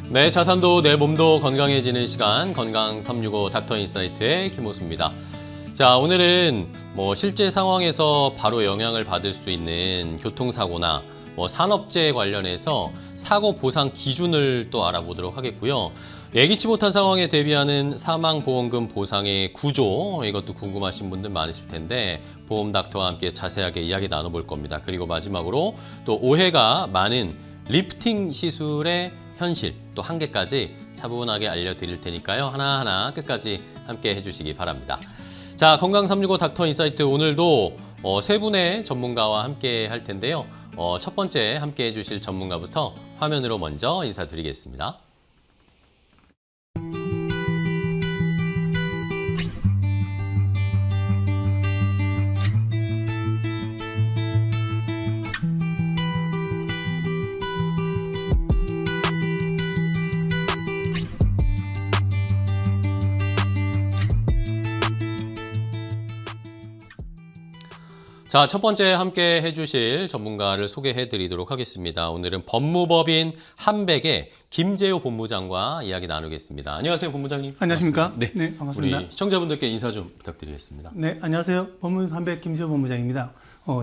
네, 자산도 내 몸도 건강해지는 시간 건강 365 닥터 인사이트의 김호수입니다. 자, 오늘은 실제 상황에서 바로 영향을 받을 수 있는 교통사고나 산업재해 관련해서 사고 보상 기준을 또 알아보도록 하겠고요. 예기치 못한 상황에 대비하는 사망보험금 보상의 구조, 이것도 궁금하신 분들 많으실 텐데 보험 닥터와 함께 자세하게 이야기 나눠볼 겁니다. 그리고 마지막으로 또 오해가 많은 리프팅 시술의 현실, 또 한계까지 차분하게 알려드릴 테니까요. 하나하나 끝까지 함께 해주시기 바랍니다. 자, 건강 365 닥터 인사이트 오늘도 세 분의 전문가와 함께 할 텐데요. 첫 번째 함께 해주실 전문가부터 화면으로 먼저 인사드리겠습니다. 자, 첫 번째 함께 해주실 전문가를 소개해드리도록 하겠습니다. 오늘은 법무법인 한백의 김재호 본부장과 이야기 나누겠습니다. 안녕하세요, 본부장님. 안녕하십니까? 네, 반갑습니다. 우리 시청자분들께 인사 좀 부탁드리겠습니다. 네, 안녕하세요. 법무법인 한백 김재호 본부장입니다.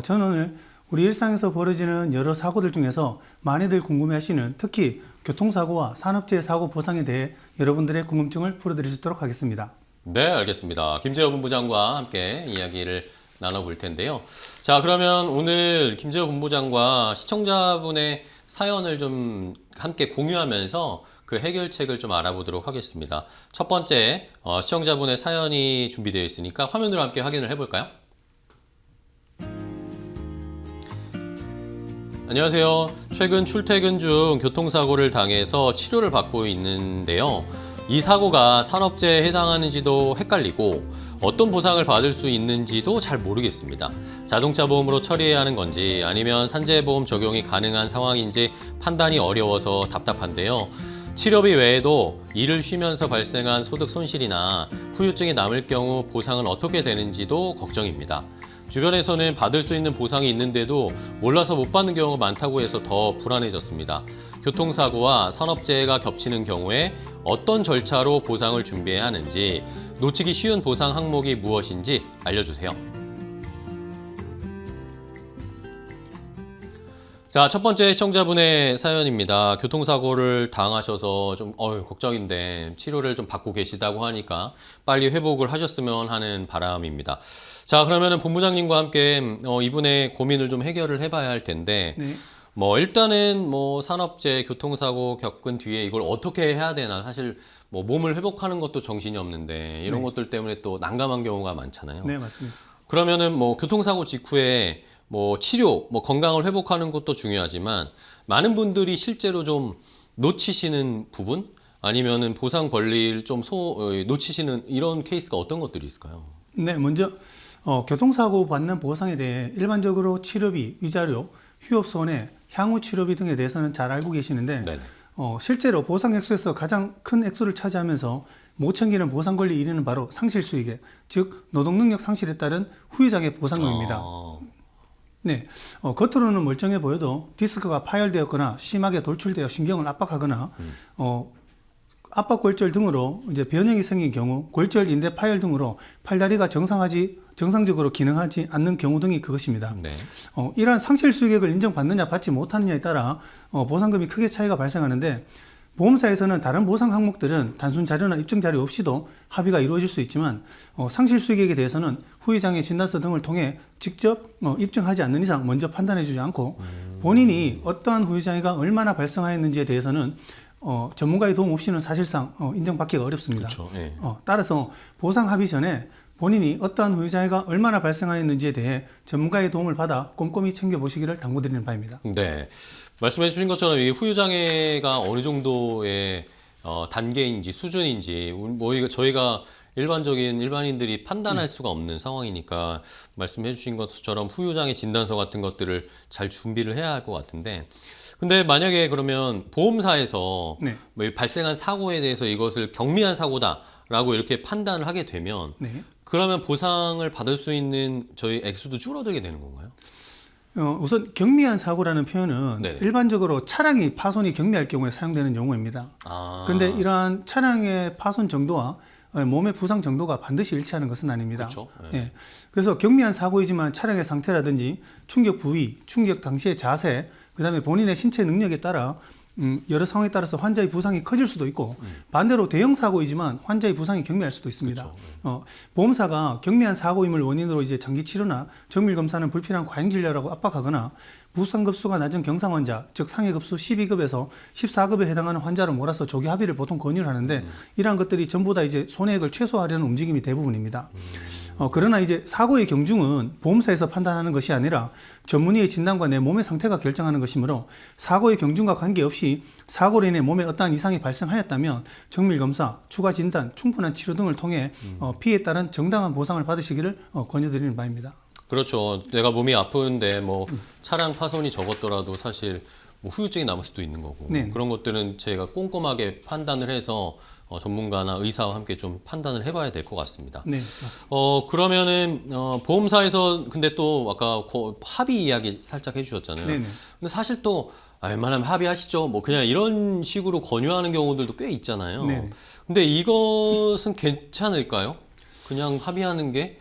저는 오늘 우리 일상에서 벌어지는 여러 사고들 중에서 많이들 궁금해하시는 특히 교통사고와 산업재해 사고 보상에 대해 여러분들의 궁금증을 풀어드릴 수 있도록 하겠습니다. 네, 알겠습니다. 김재호 본부장과 함께 이야기를 나눠볼 텐데요. 자, 그러면 오늘 김재호 본부장과 시청자분의 사연을 좀 함께 공유하면서 그 해결책을 좀 알아보도록 하겠습니다. 첫 번째, 시청자분의 사연이 준비되어 있으니까 화면으로 함께 확인을 해볼까요? 안녕하세요. 최근 출퇴근 중 교통사고를 당해서 치료를 받고 있는데요. 이 사고가 산업재해에 해당하는지도 헷갈리고 어떤 보상을 받을 수 있는지도 잘 모르겠습니다. 자동차 보험으로 처리해야 하는 건지 아니면 산재보험 적용이 가능한 상황인지 판단이 어려워서 답답한데요. 치료비 외에도 일을 쉬면서 발생한 소득 손실이나 후유증이 남을 경우 보상은 어떻게 되는지도 걱정입니다. 주변에서는 받을 수 있는 보상이 있는데도 몰라서 못 받는 경우가 많다고 해서 더 불안해졌습니다. 교통사고와 산업재해가 겹치는 경우에 어떤 절차로 보상을 준비해야 하는지, 놓치기 쉬운 보상 항목이 무엇인지 알려주세요. 자, 첫 번째 시청자분의 사연입니다. 교통사고를 당하셔서 좀 걱정인데 치료를 좀 받고 계시다고 하니까 빨리 회복을 하셨으면 하는 바람입니다. 자, 그러면은 본부장님과 함께 이분의 고민을 좀 해결을 해봐야 할 텐데 네. 일단은 산업재해, 교통사고 겪은 뒤에 이걸 어떻게 해야 되나, 사실 몸을 회복하는 것도 정신이 없는데 이런 네. 것들 때문에 또 난감한 경우가 많잖아요. 네, 맞습니다. 그러면은 교통사고 직후에 치료, 건강을 회복하는 것도 중요하지만 많은 분들이 실제로 좀 놓치시는 부분, 아니면은 보상 권리를 좀 놓치시는 이런 케이스가 어떤 것들이 있을까요? 네, 먼저 교통사고 받는 보상에 대해 일반적으로 치료비, 위자료, 휴업손해, 향후 치료비 등에 대해서는 잘 알고 계시는데 네네. 실제로 보상 액수에서 가장 큰 액수를 차지하면서 못 챙기는 보상 권리 1위는 바로 상실수익액, 즉 노동능력 상실에 따른 후유장애 보상금입니다. 네, 겉으로는 멀쩡해 보여도 디스크가 파열되었거나 심하게 돌출되어 신경을 압박하거나 압박골절 등으로 이제 변형이 생긴 경우, 골절 인대 파열 등으로 팔다리가 정상적으로 기능하지 않는 경우 등이 그것입니다. 네. 이러한 상실 수익액을 인정받느냐 받지 못하느냐에 따라 보상금이 크게 차이가 발생하는데, 보험사에서는 다른 보상 항목들은 단순 자료나 입증 자료 없이도 합의가 이루어질 수 있지만 상실 수익액에 대해서는 후유장애 진단서 등을 통해 직접 입증하지 않는 이상 먼저 판단해 주지 않고, 본인이 어떠한 후유장애가 얼마나 발생하였는지에 대해서는 전문가의 도움 없이는 사실상 인정받기가 어렵습니다. 그렇죠. 네. 따라서 보상 합의 전에 본인이 어떠한 후유장애가 얼마나 발생하였는지에 대해 전문가의 도움을 받아 꼼꼼히 챙겨보시기를 당부드리는 바입니다. 네. 말씀해 주신 것처럼 이 후유장애가 어느 정도의 단계인지 수준인지 저희가 일반인들이 판단할 수가 없는 상황이니까 말씀해 주신 것처럼 후유장애 진단서 같은 것들을 잘 준비를 해야 할 것 같은데, 근데 만약에 그러면 보험사에서 네. 발생한 사고에 대해서 이것을 경미한 사고다라고 이렇게 판단을 하게 되면 네. 그러면 보상을 받을 수 있는 저희 액수도 줄어들게 되는 건가요? 우선 경미한 사고라는 표현은 네네. 일반적으로 차량이 파손이 경미할 경우에 사용되는 용어입니다. 그런데 이러한 차량의 파손 정도와 몸의 부상 정도가 반드시 일치하는 것은 아닙니다. 그렇죠. 예. 그래서 경미한 사고이지만 차량의 상태라든지 충격 부위, 충격 당시의 자세, 그다음에 본인의 신체 능력에 따라 여러 상황에 따라서 환자의 부상이 커질 수도 있고 반대로 대형 사고이지만 환자의 부상이 경미할 수도 있습니다. 그렇죠. 보험사가 경미한 사고임을 원인으로 이제 장기 치료나 정밀 검사는 불필요한 과잉 진료라고 압박하거나 부상 급수가 낮은 경상 환자, 즉 상해 급수 12급에서 14급에 해당하는 환자를 몰아서 조기 합의를 보통 권유를 하는데 이러한 것들이 전부 다 이제 손해액을 최소화하려는 움직임이 대부분입니다. 그러나 이제 사고의 경중은 보험사에서 판단하는 것이 아니라 전문의의 진단과 내 몸의 상태가 결정하는 것이므로 사고의 경중과 관계없이 사고로 인해 몸에 어떠한 이상이 발생하였다면 정밀검사, 추가 진단, 충분한 치료 등을 통해 피해에 따른 정당한 보상을 받으시기를 권유드리는 바입니다. 그렇죠. 내가 몸이 아픈데 뭐 차량 파손이 적었더라도 사실 뭐 후유증이 남을 수도 있는 거고 네. 그런 것들은 저희가 꼼꼼하게 판단을 해서 전문가나 의사와 함께 좀 판단을 해봐야 될 것 같습니다. 네. 그러면은 보험사에서 근데 또 아까 합의 이야기 살짝 해주셨잖아요. 네네. 근데 사실 또 웬만하면 합의하시죠. 뭐 그냥 이런 식으로 권유하는 경우들도 꽤 있잖아요. 네네. 근데 이것은 괜찮을까요? 그냥 합의하는 게?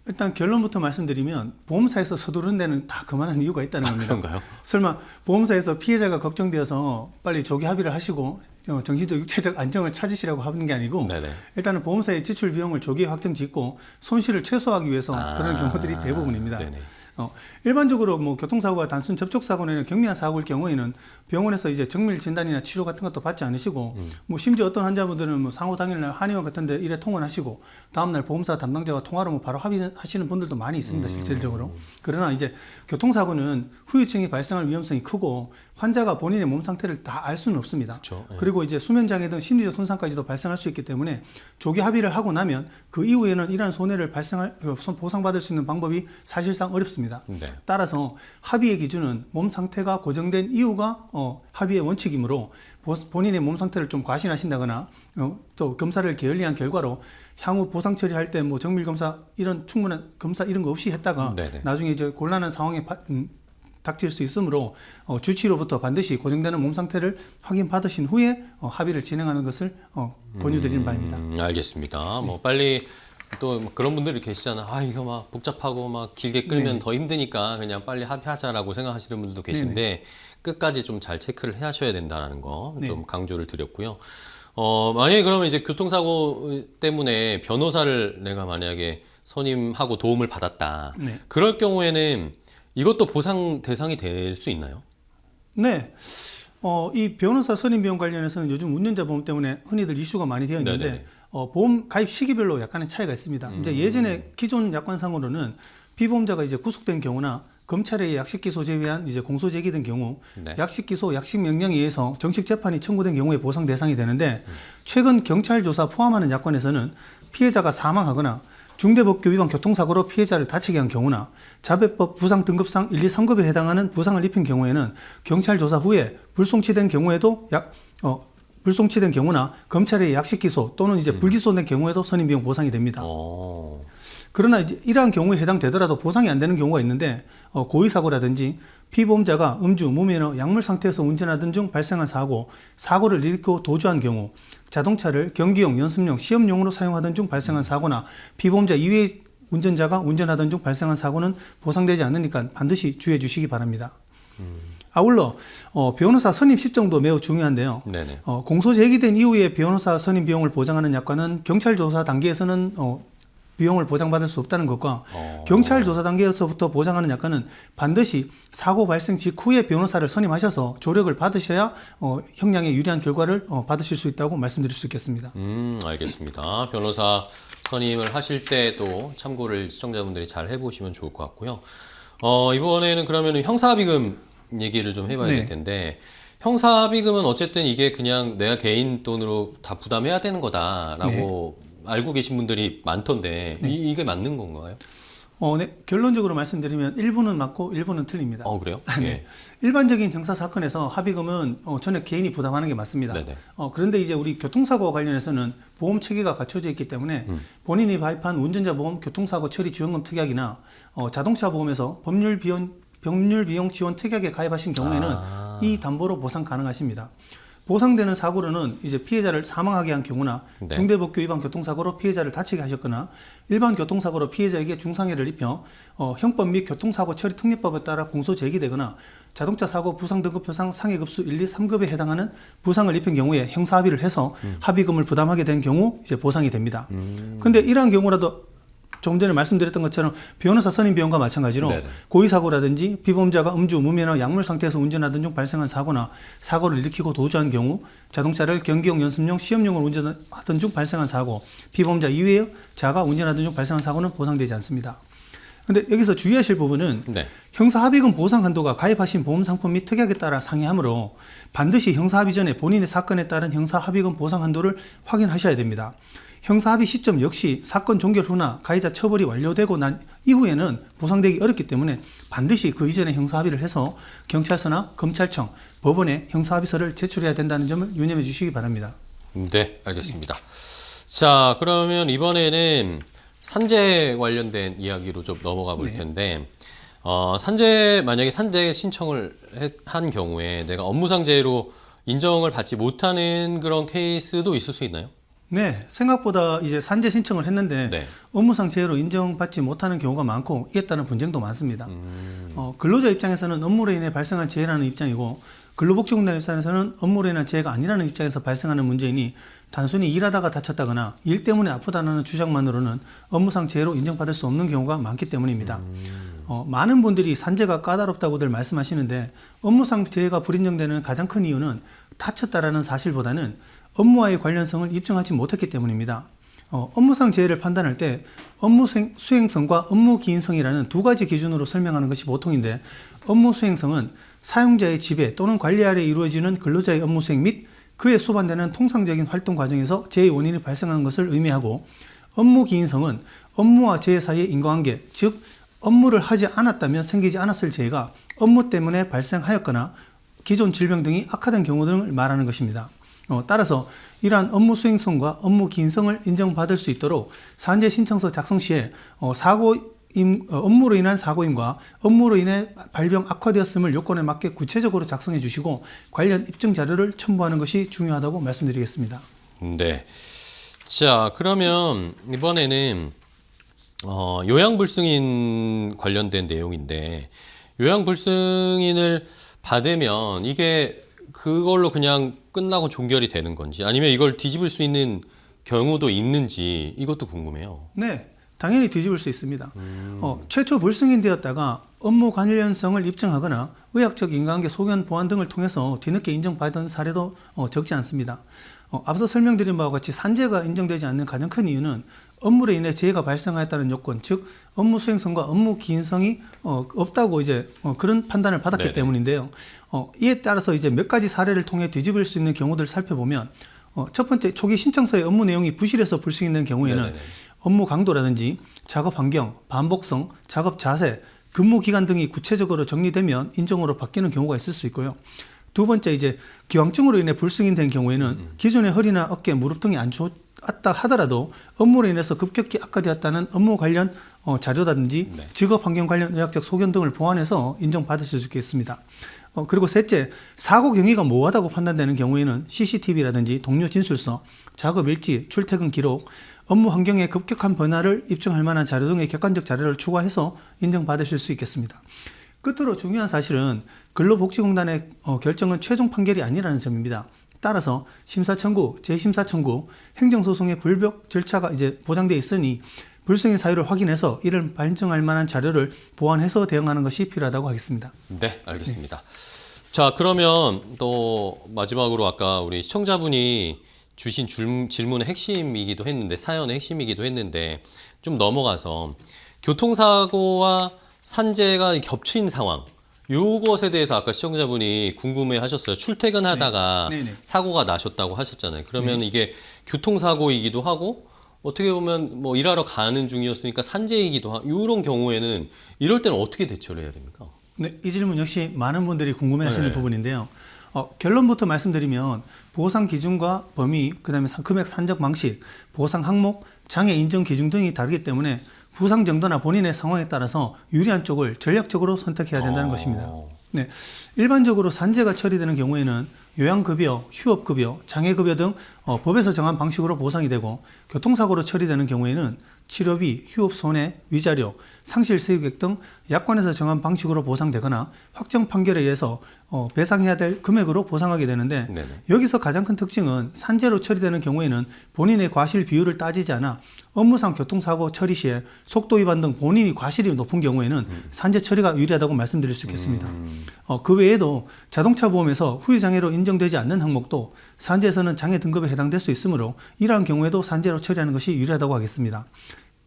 일단 결론부터 말씀드리면 보험사에서 서두르는 데는 다 그만한 이유가 있다는 겁니다. 그런가요? 설마 보험사에서 피해자가 걱정되어서 빨리 조기 합의를 하시고 정신적 육체적 안정을 찾으시라고 하는 게 아니고 네네. 일단은 보험사의 지출 비용을 조기에 확정 짓고 손실을 최소화하기 위해서 그런 경우들이 대부분입니다. 네네. 일반적으로 뭐 교통사고가 단순 접촉사고나 경미한 사고일 경우에는 병원에서 이제 정밀 진단이나 치료 같은 것도 받지 않으시고 뭐 심지어 어떤 환자분들은 뭐 상호 당일날 한의원 같은 데 일에 통원하시고 다음날 보험사 담당자와 통화로 뭐 바로 합의하시는 분들도 많이 있습니다. 실질적으로. 그러나 이제 교통사고는 후유증이 발생할 위험성이 크고 환자가 본인의 몸 상태를 다 알 수는 없습니다. 그렇죠. 네. 그리고 이제 수면장애 등 심리적 손상까지도 발생할 수 있기 때문에 조기 합의를 하고 나면 그 이후에는 이러한 손해를 보상받을 수 있는 방법이 사실상 어렵습니다. 네. 따라서 합의의 기준은 몸 상태가 고정된 이유가 합의의 원칙이므로 본인의 몸 상태를 좀 과신하신다거나 또 검사를 게을리한 결과로 향후 보상 처리할 때 뭐 정밀 검사 이런 충분한 검사 이런 거 없이 했다가 네네. 나중에 이제 곤란한 상황에 닥칠 수 있으므로 주치의로부터 반드시 고정되는 몸 상태를 확인받으신 후에 합의를 진행하는 것을 권유드리는 바입니다. 알겠습니다. 뭐 빨리 또 그런 분들이 계시잖아요. 이거 막 복잡하고 막 길게 끌면 네네. 더 힘드니까 그냥 빨리 합의하자라고 생각하시는 분들도 계신데 끝까지 좀 잘 체크를 하셔야 된다는 거 좀 네. 강조를 드렸고요. 만약에 그러면 이제 교통사고 때문에 변호사를 내가 만약에 선임하고 도움을 받았다. 네. 그럴 경우에는 이것도 보상 대상이 될 수 있나요? 네. 이 변호사 선임 비용 관련해서는 요즘 운전자 보험 때문에 흔히들 이슈가 많이 되어 있는데 네네. 보험 가입 시기별로 약간의 차이가 있습니다. 이제 예전에 기존 약관상으로는 피보험자가 이제 구속된 경우나 검찰의 약식 기소 제외한 이제 공소 제기된 경우 네. 약식 기소 약식 명령에 의해서 정식 재판이 청구된 경우에 보상 대상이 되는데 최근 경찰 조사 포함하는 약관에서는 피해자가 사망하거나 중대법규 위반 교통사고로 피해자를 다치게 한 경우나 자배법 부상 등급상 1, 2, 3급에 해당하는 부상을 입힌 경우에는 경찰 조사 후에 불송치된 경우에도 불송치된 경우나 검찰의 약식 기소 또는 이제 불기소된 경우에도 선임 비용 보상이 됩니다. 그러나 이제 이러한 경우에 해당되더라도 보상이 안 되는 경우가 있는데 고의 사고라든지 피보험자가 음주, 무면허, 약물 상태에서 운전하던 중 발생한 사고를 일으키고 도주한 경우, 자동차를 경기용, 연습용, 시험용으로 사용하던 중 발생한 사고나 피보험자 이외의 운전자가 운전하던 중 발생한 사고는 보상되지 않으니까 반드시 주의해 주시기 바랍니다. 아울러 변호사 선임 시점도 매우 중요한데요. 네네. 공소 제기된 이후에 변호사 선임 비용을 보장하는 약관은 경찰 조사 단계에서는 비용을 보장받을 수 없다는 것과 경찰 조사 단계에서부터 보장하는 약관은 반드시 사고 발생 직후에 변호사를 선임하셔서 조력을 받으셔야 형량에 유리한 결과를 받으실 수 있다고 말씀드릴 수 있겠습니다. 알겠습니다. 변호사 선임을 하실 때도 참고를 시청자분들이 잘 해보시면 좋을 것 같고요. 이번에는 그러면 형사합의금 얘기를 좀 해봐야 될 텐데 형사합의금은 어쨌든 이게 그냥 내가 개인 돈으로 다 부담해야 되는 거다라고 알고 계신 분들이 많던데 이게 맞는 건가요? 네. 결론적으로 말씀드리면 일부는 맞고 일부는 틀립니다. 그래요? 네. 일반적인 형사 사건에서 합의금은 전액 개인이 부담하는 게 맞습니다. 네네. 그런데 이제 우리 교통사고와 관련해서는 보험 체계가 갖춰져 있기 때문에 본인이 가입한 운전자 보험 교통사고 처리 지원금 특약이나 자동차 보험에서 법률 병률 비용 지원 특약에 가입하신 경우에는 이 담보로 보상 가능하십니다. 보상되는 사고로는 이제 피해자를 사망하게 한 경우나 네. 중대법규 위반 교통사고로 피해자를 다치게 하셨거나 일반 교통사고로 피해자에게 중상해를 입혀 형법 및 교통사고 처리 특례법에 따라 공소 제기되거나 자동차 사고 부상 등급표상 상해급수 1, 2, 3급에 해당하는 부상을 입힌 경우에 형사합의를 해서 합의금을 부담하게 된 경우 이제 보상이 됩니다. 근데 이러한 경우라도 조금 전에 말씀드렸던 것처럼 변호사 선임 비용과 마찬가지로 네네. 고의사고라든지 피보험자가 음주, 무면허, 약물 상태에서 운전하던 중 발생한 사고나 사고를 일으키고 도주한 경우 자동차를 경기용, 연습용, 시험용으로 운전하던 중 발생한 사고, 피보험자 이외의 자가 운전하던 중 발생한 사고는 보상되지 않습니다. 그런데 여기서 주의하실 부분은 네. 형사합의금 보상 한도가 가입하신 보험상품 및 특약에 따라 상이하므로 반드시 형사합의 전에 본인의 사건에 따른 형사합의금 보상 한도를 확인하셔야 됩니다. 형사합의 시점 역시 사건 종결 후나 가해자 처벌이 완료되고 난 이후에는 보상되기 어렵기 때문에 반드시 그 이전에 형사합의를 해서 경찰서나 검찰청, 법원에 형사합의서를 제출해야 된다는 점을 유념해 주시기 바랍니다. 네, 알겠습니다. 자, 그러면 이번에는 산재 관련된 이야기로 좀 넘어가 볼 텐데, 만약에 산재 신청을 한 경우에 내가 업무상재해로 인정을 받지 못하는 그런 케이스도 있을 수 있나요? 네, 생각보다 이제 산재 신청을 했는데 네. 업무상 재해로 인정받지 못하는 경우가 많고 이에 따른 분쟁도 많습니다. 근로자 입장에서는 업무로 인해 발생한 재해라는 입장이고 근로복지공단 입장에서는 업무로 인한 재해가 아니라는 입장에서 발생하는 문제이니 단순히 일하다가 다쳤다거나 일 때문에 아프다는 주장만으로는 업무상 재해로 인정받을 수 없는 경우가 많기 때문입니다. 많은 분들이 산재가 까다롭다고들 말씀하시는데 업무상 재해가 불인정되는 가장 큰 이유는 다쳤다라는 사실보다는 업무와의 관련성을 입증하지 못했기 때문입니다. 업무상 재해를 판단할 때 업무 수행성과 업무 기인성이라는 두 가지 기준으로 설명하는 것이 보통인데 업무 수행성은 사용자의 지배 또는 관리 아래 이루어지는 근로자의 업무 수행 및 그에 수반되는 통상적인 활동 과정에서 재해 원인이 발생하는 것을 의미하고 업무 기인성은 업무와 재해 사이의 인과관계, 즉 업무를 하지 않았다면 생기지 않았을 재해가 업무 때문에 발생하였거나 기존 질병 등이 악화된 경우 등을 말하는 것입니다. 따라서 이러한 업무 수행성과 업무 기인성을 인정받을 수 있도록 산재 신청서 작성 시에 업무로 인한 사고임과 업무로 인해 발병 악화되었음을 요건에 맞게 구체적으로 작성해 주시고 관련 입증 자료를 첨부하는 것이 중요하다고 말씀드리겠습니다. 네. 자, 그러면 이번에는 요양불승인 관련된 내용인데 요양불승인을 받으면 이게 그걸로 그냥 끝나고 종결이 되는 건지 아니면 이걸 뒤집을 수 있는 경우도 있는지 이것도 궁금해요. 네, 당연히 뒤집을 수 있습니다. 최초 불승인 되었다가 업무 관련성을 입증하거나 의학적 인과관계 소견 보완 등을 통해서 뒤늦게 인정받은 사례도 적지 않습니다. 앞서 설명드린 바와 같이 산재가 인정되지 않는 가장 큰 이유는 업무로 인해 재해가 발생하였다는 요건, 즉 업무 수행성과 업무 기인성이 없다고 이제 그런 판단을 받았기 네네. 때문인데요. 이에 따라서 이제 몇 가지 사례를 통해 뒤집을 수 있는 경우들을 살펴보면 첫 번째 초기 신청서의 업무 내용이 부실해서 불승인된 경우에는 네네네. 업무 강도라든지 작업 환경, 반복성, 작업 자세, 근무 기간 등이 구체적으로 정리되면 인정으로 바뀌는 경우가 있을 수 있고요. 두 번째 이제 기왕증으로 인해 불승인된 경우에는 기존의 허리나 어깨, 무릎 등이 안 좋았다 하더라도 업무로 인해서 급격히 악화되었다는 업무 관련 자료라든지 네. 직업 환경 관련 의학적 소견 등을 보완해서 인정받으실 수 있겠습니다. 그리고 셋째, 사고 경위가 모호하다고 판단되는 경우에는 CCTV라든지 동료 진술서, 작업 일지, 출퇴근 기록, 업무 환경의 급격한 변화를 입증할 만한 자료 등의 객관적 자료를 추가해서 인정받으실 수 있겠습니다. 끝으로 중요한 사실은 근로복지공단의 결정은 최종 판결이 아니라는 점입니다. 따라서 심사 청구, 재심사 청구, 행정소송의 불벽 절차가 이제 보장돼 있으니 불승인 사유를 확인해서 이를 반증할 만한 자료를 보완해서 대응하는 것이 필요하다고 하겠습니다. 네, 알겠습니다. 자, 그러면 또 마지막으로 아까 우리 시청자분이 주신 질문의 핵심이기도 했는데 사연의 핵심이기도 했는데 좀 넘어가서 교통사고와 산재가 겹친 상황 요것에 대해서 아까 시청자분이 궁금해하셨어요. 출퇴근하다가 네. 사고가 나셨다고 하셨잖아요. 그러면 이게 교통사고이기도 하고 어떻게 보면 뭐 일하러 가는 중이었으니까 산재이기도 하고 이런 경우에는 이럴 때는 어떻게 대처를 해야 됩니까? 네, 이 질문 역시 많은 분들이 궁금해하시는 네. 부분인데요. 결론부터 말씀드리면 보상 기준과 범위, 그다음에 금액 산정 방식, 보상 항목, 장애 인정 기준 등이 다르기 때문에 부상 정도나 본인의 상황에 따라서 유리한 쪽을 전략적으로 선택해야 된다는 것입니다. 네, 일반적으로 산재가 처리되는 경우에는 요양급여, 휴업급여, 장애급여 등 법에서 정한 방식으로 보상이 되고 교통사고로 처리되는 경우에는 치료비, 휴업손해, 위자료, 상실수익액 등 약관에서 정한 방식으로 보상되거나 확정 판결에 의해서 배상해야 될 금액으로 보상하게 되는데 네네. 여기서 가장 큰 특징은 산재로 처리되는 경우에는 본인의 과실 비율을 따지지 않아 업무상 교통사고 처리 시에 속도 위반 등 본인이 과실이 높은 경우에는 산재 처리가 유리하다고 말씀드릴 수 있겠습니다. 그 외에도 자동차 보험에서 후유장애로 인정되지 않는 항목도 산재에서는 장애 등급에 해당될 수 있으므로 이러한 경우에도 산재로 처리하는 것이 유리하다고 하겠습니다.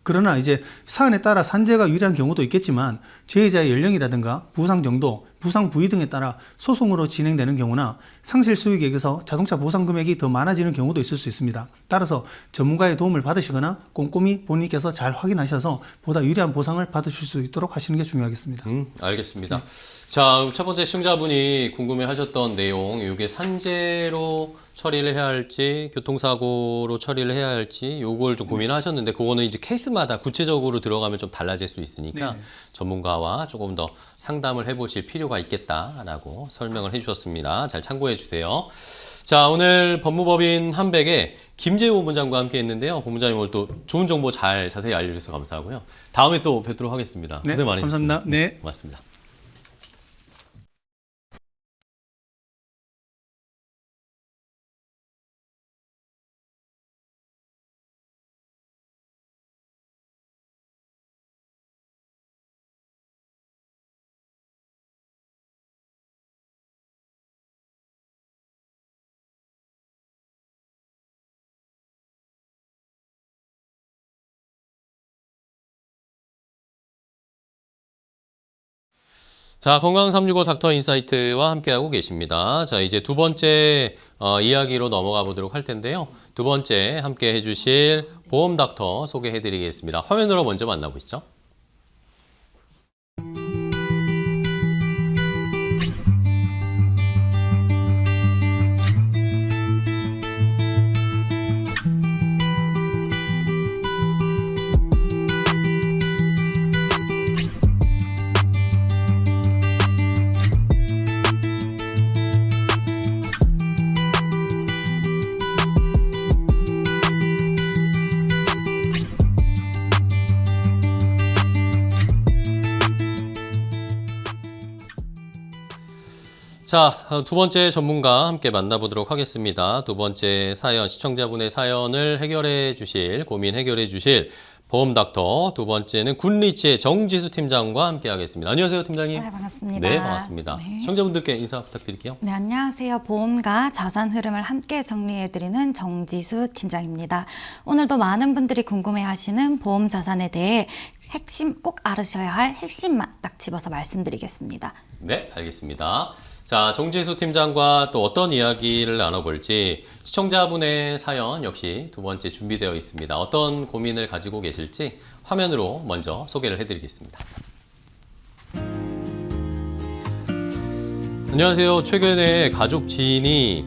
그러나 이제 사안에 따라 산재가 유리한 경우도 있겠지만 재해자의 연령이라든가 부상 정도, 부상 부위 등에 따라 소송으로 진행되는 경우나 상실 수익액에서 자동차 보상 금액이 더 많아지는 경우도 있을 수 있습니다. 따라서 전문가의 도움을 받으시거나 꼼꼼히 본인께서 잘 확인하셔서 보다 유리한 보상을 받으실 수 있도록 하시는 게 중요하겠습니다. 알겠습니다. 자, 첫 번째 시청자분이 궁금해하셨던 내용, 이게 산재로 처리를 해야 할지, 교통사고로 처리를 해야 할지, 요걸 좀 고민하셨는데, 그거는 이제 케이스마다 구체적으로 들어가면 좀 달라질 수 있으니까 네네. 전문가와 조금 더 상담을 해보실 필요가 있겠다라고 설명을 해주셨습니다. 잘 참고해 주세요. 자, 오늘 법무법인 한백의 김재호 본부장과 함께 했는데요. 본부장님 오늘 또 좋은 정보 잘 자세히 알려주셔서 감사하고요. 다음에 또 뵙도록 하겠습니다. 네, 고생 많으셨습니다. 감사합니다. 네. 고맙습니다. 자, 건강 365 닥터 인사이트와 함께하고 계십니다. 자, 이제 두 번째 이야기로 넘어가 보도록 할 텐데요. 두 번째 함께 해주실 보험 닥터 소개해드리겠습니다. 화면으로 먼저 만나보시죠. 자, 두 번째 전문가 함께 만나보도록 하겠습니다. 두 번째 사연, 시청자분의 사연을 해결해 주실, 고민 해결해 주실 보험 닥터. 두 번째는 굿리치의 정지수 팀장과 함께 하겠습니다. 안녕하세요, 팀장님. 네, 반갑습니다. 네, 반갑습니다. 네. 시청자분들께 인사 부탁드릴게요. 네, 안녕하세요. 보험과 자산 흐름을 함께 정리해드리는 정지수 팀장입니다. 오늘도 많은 분들이 궁금해하시는 보험 자산에 대해 핵심 꼭 알으셔야 할 핵심만 딱 집어서 말씀드리겠습니다. 네, 알겠습니다. 자, 정지수 팀장과 또 어떤 이야기를 나눠볼지 시청자분의 사연 역시 두 번째 준비되어 있습니다. 어떤 고민을 가지고 계실지 화면으로 먼저 소개를 해드리겠습니다. 안녕하세요. 최근에 가족 지인이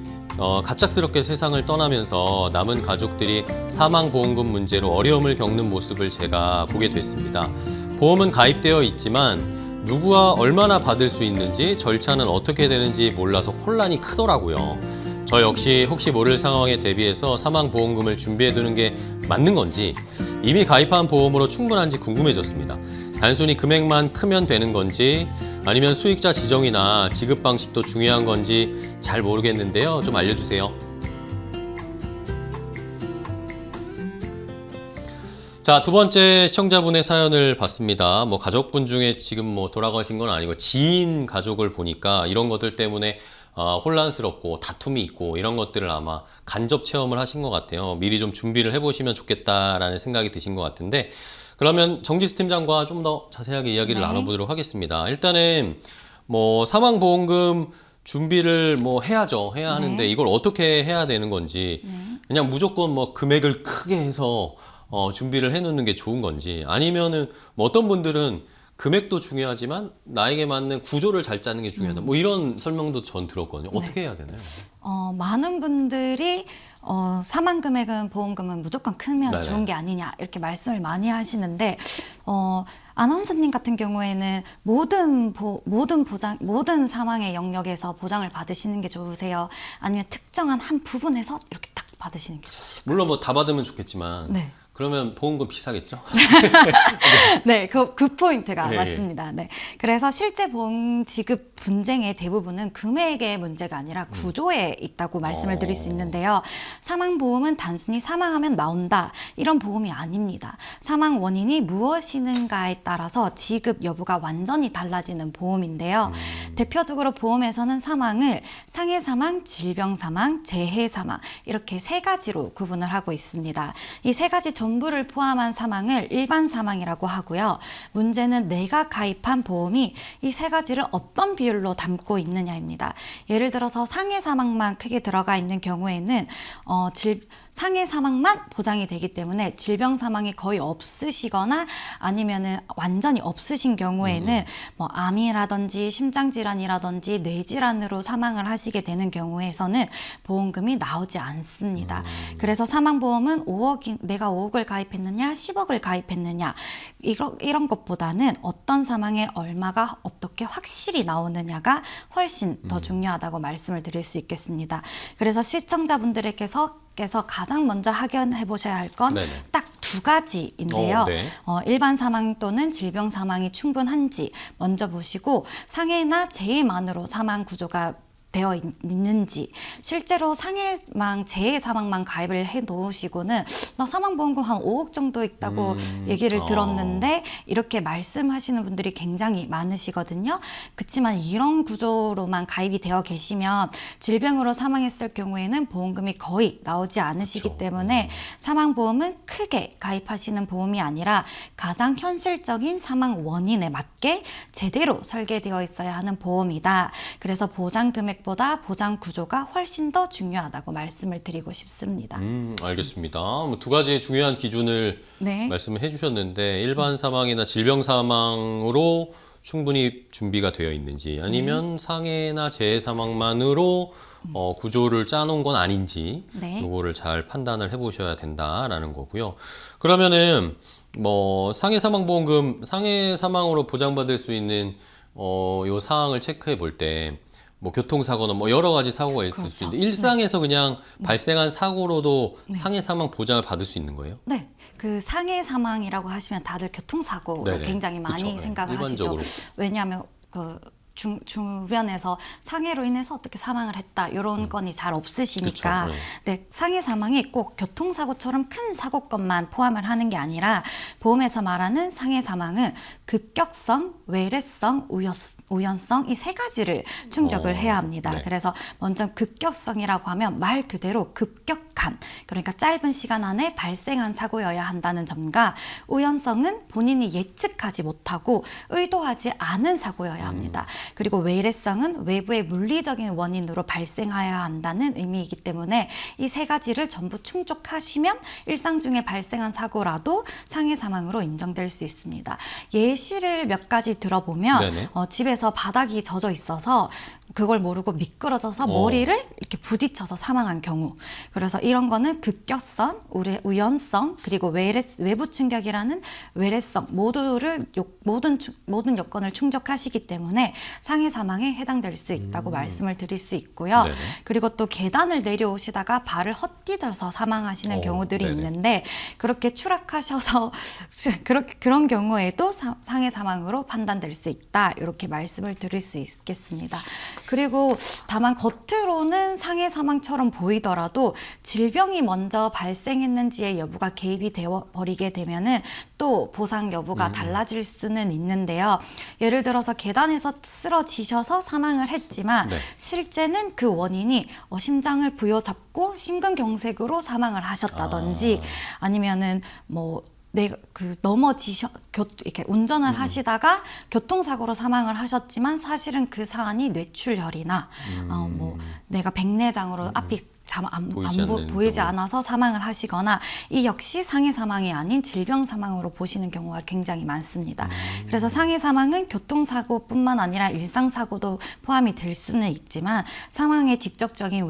갑작스럽게 세상을 떠나면서 남은 가족들이 사망보험금 문제로 어려움을 겪는 모습을 제가 보게 됐습니다. 보험은 가입되어 있지만 누구와 얼마나 받을 수 있는지 절차는 어떻게 되는지 몰라서 혼란이 크더라고요. 저 역시 혹시 모를 상황에 대비해서 사망보험금을 준비해두는 게 맞는 건지 이미 가입한 보험으로 충분한지 궁금해졌습니다. 단순히 금액만 크면 되는 건지 아니면 수익자 지정이나 지급 방식도 중요한 건지 잘 모르겠는데요. 좀 알려주세요. 자, 두 번째 시청자분의 사연을 봤습니다. 뭐 가족분 중에 지금 뭐 돌아가신 건 아니고 지인 가족을 보니까 이런 것들 때문에 혼란스럽고 다툼이 있고 이런 것들을 아마 간접 체험을 하신 것 같아요. 미리 좀 준비를 해보시면 좋겠다라는 생각이 드신 것 같은데 그러면 정지수 팀장과 좀 더 자세하게 이야기를 나눠보도록 하겠습니다. 일단은 뭐 사망보험금 준비를 뭐 해야죠. 해야 하는데 이걸 어떻게 해야 되는 건지 그냥 무조건 뭐 금액을 크게 해서 준비를 해놓는 게 좋은 건지 아니면은 뭐 어떤 분들은 금액도 중요하지만 나에게 맞는 구조를 잘 짜는 게 중요하다. 뭐 이런 설명도 전 들었거든요. 어떻게 해야 되나요? 많은 분들이 사망 금액은 보험금은 무조건 크면 네네. 좋은 게 아니냐 이렇게 말씀을 많이 하시는데 아나운서님 같은 경우에는 모든 사망의 영역에서 보장을 받으시는 게 좋으세요? 아니면 특정한 한 부분에서 이렇게 딱 받으시는 게 좋으세요? 물론 뭐 다 받으면 좋겠지만 네. 그러면 보험금 비싸겠죠? 네, 그 포인트가 네. 맞습니다. 네. 그래서 실제 보험 지급 분쟁의 대부분은 금액의 문제가 아니라 구조에 있다고 말씀을 드릴 수 있는데요. 사망보험은 단순히 사망하면 나온다, 이런 보험이 아닙니다. 사망 원인이 무엇이는가에 따라서 지급 여부가 완전히 달라지는 보험인데요. 대표적으로 보험에서는 사망을 상해 사망, 질병 사망, 재해 사망 이렇게 세 가지로 구분을 하고 있습니다. 이 세 가지 전부를 포함한 사망을 일반 사망이라고 하고요. 문제는 내가 가입한 보험이 이 세 가지를 어떤 비율로 담고 있느냐입니다. 예를 들어서 상해 사망만 크게 들어가 있는 경우에는 상해 사망만 보장이 되기 때문에 질병 사망이 거의 없으시거나 아니면은 완전히 없으신 경우에는 뭐 암이라든지 심장질환이라든지 뇌질환으로 사망을 하시게 되는 경우에서는 보험금이 나오지 않습니다. 그래서 사망보험은 내가 5억을 가입했느냐 10억을 가입했느냐 이런 것보다는 어떤 사망에 얼마가 어떻게 확실히 나오느냐가 훨씬 더 중요하다고 말씀을 드릴 수 있겠습니다. 그래서 시청자분들께서 가장 먼저 확인해 보셔야 할 건 딱 두 가지인데요. 네. 일반 사망 또는 질병 사망이 충분한지 먼저 보시고 상해나 재해만으로 사망 구조가 되어 있는지, 실제로 상해망, 재해 사망만 가입을 해 놓으시고는 나 사망보험금 한 5억 정도 있다고 얘기를 들었는데 이렇게 말씀하시는 분들이 굉장히 많으시거든요. 그렇지만 이런 구조로만 가입이 되어 계시면 질병으로 사망했을 경우에는 보험금이 거의 나오지 않으시기 그렇죠. 때문에 사망보험은 크게 가입하시는 보험이 아니라 가장 현실적인 사망 원인에 맞게 제대로 설계되어 있어야 하는 보험이다. 그래서 보장 금액 보다 보장 구조가 훨씬 더 중요하다고 말씀을 드리고 싶습니다. 알겠습니다. 뭐 두 가지의 중요한 기준을 네. 말씀을 해주셨는데 일반 사망이나 질병 사망으로 충분히 준비가 되어 있는지 아니면 상해나 재해 사망만으로 구조를 짜놓은 건 아닌지 네. 요거를 잘 판단을 해보셔야 된다라는 거고요. 그러면은 뭐 상해 사망보험금 상해 사망으로 보장받을 수 있는 요 사항을 체크해 볼 때 뭐 교통사고나 뭐 여러 가지 사고가 있을 그렇죠. 수 있는데 일상에서 그냥 발생한 사고로도 상해 사망 보장을 받을 수 있는 거예요? 네, 그 상해 사망이라고 하시면 다들 교통사고로 네네. 굉장히 많이 그쵸. 네. 생각을 일반적으로. 하시죠. 왜냐하면 주변에서 상해로 인해서 어떻게 사망을 했다 이런 건이 잘 없으시니까. 그쵸, 네, 상해 사망이 꼭 교통사고처럼 큰 사고건만 포함을 하는 게 아니라 보험에서 말하는 상해 사망은 급격성, 외래성, 우연성 이 세 가지를 충족을 해야 합니다. 네. 그래서 먼저 급격성이라고 하면 말 그대로 급격한, 그러니까 짧은 시간 안에 발생한 사고여야 한다는 점과 우연성은 본인이 예측하지 못하고 의도하지 않은 사고여야 합니다. 그리고 외래성은 외부의 물리적인 원인으로 발생하여야 한다는 의미이기 때문에 이 세 가지를 전부 충족하시면 일상 중에 발생한 사고라도 상해 사망으로 인정될 수 있습니다. 예시를 몇 가지 들어보면 네네. 집에서 바닥이 젖어 있어서 그걸 모르고 미끄러져서 머리를 이렇게 부딪혀서 사망한 경우. 그래서 이런 거는 급격성, 우연성, 그리고 외부 충격이라는 외래성 모든 요건을 충족하시기 때문에 상해 사망에 해당될 수 있다고 말씀을 드릴 수 있고요. 네네. 그리고 또 계단을 내려오시다가 발을 헛디뎌서 사망하시는 경우들이 네네. 있는데 그렇게 추락하셔서 그런 경우에도 상해 사망으로 판단될 수 있다. 이렇게 말씀을 드릴 수 있겠습니다. 그리고 다만 겉으로는 상해 사망처럼 보이더라도 질병이 먼저 발생했는지의 여부가 개입이 되어 버리게 되면은 또 보상 여부가 달라질 수는 있는데요. 예를 들어서 계단에서 쓰러지셔서 사망을 했지만 네. 실제는 그 원인이 심장을 부여잡고 심근경색으로 사망을 하셨다든지 아니면은 뭐 내가 이렇게 운전을 하시다가 교통사고로 사망을 하셨지만 사실은 그 사안이 뇌출혈이나 뭐 내가 백내장으로 앞이 보이지 않는 않아서 사망을 하시거나 이 역시 상해 사망이 아닌 질병 사망으로 보시는 경우가 굉장히 많습니다. 그래서 상해 사망은 교통사고뿐만 아니라 일상사고도 포함이 될 수는 있지만 사망의 직접적인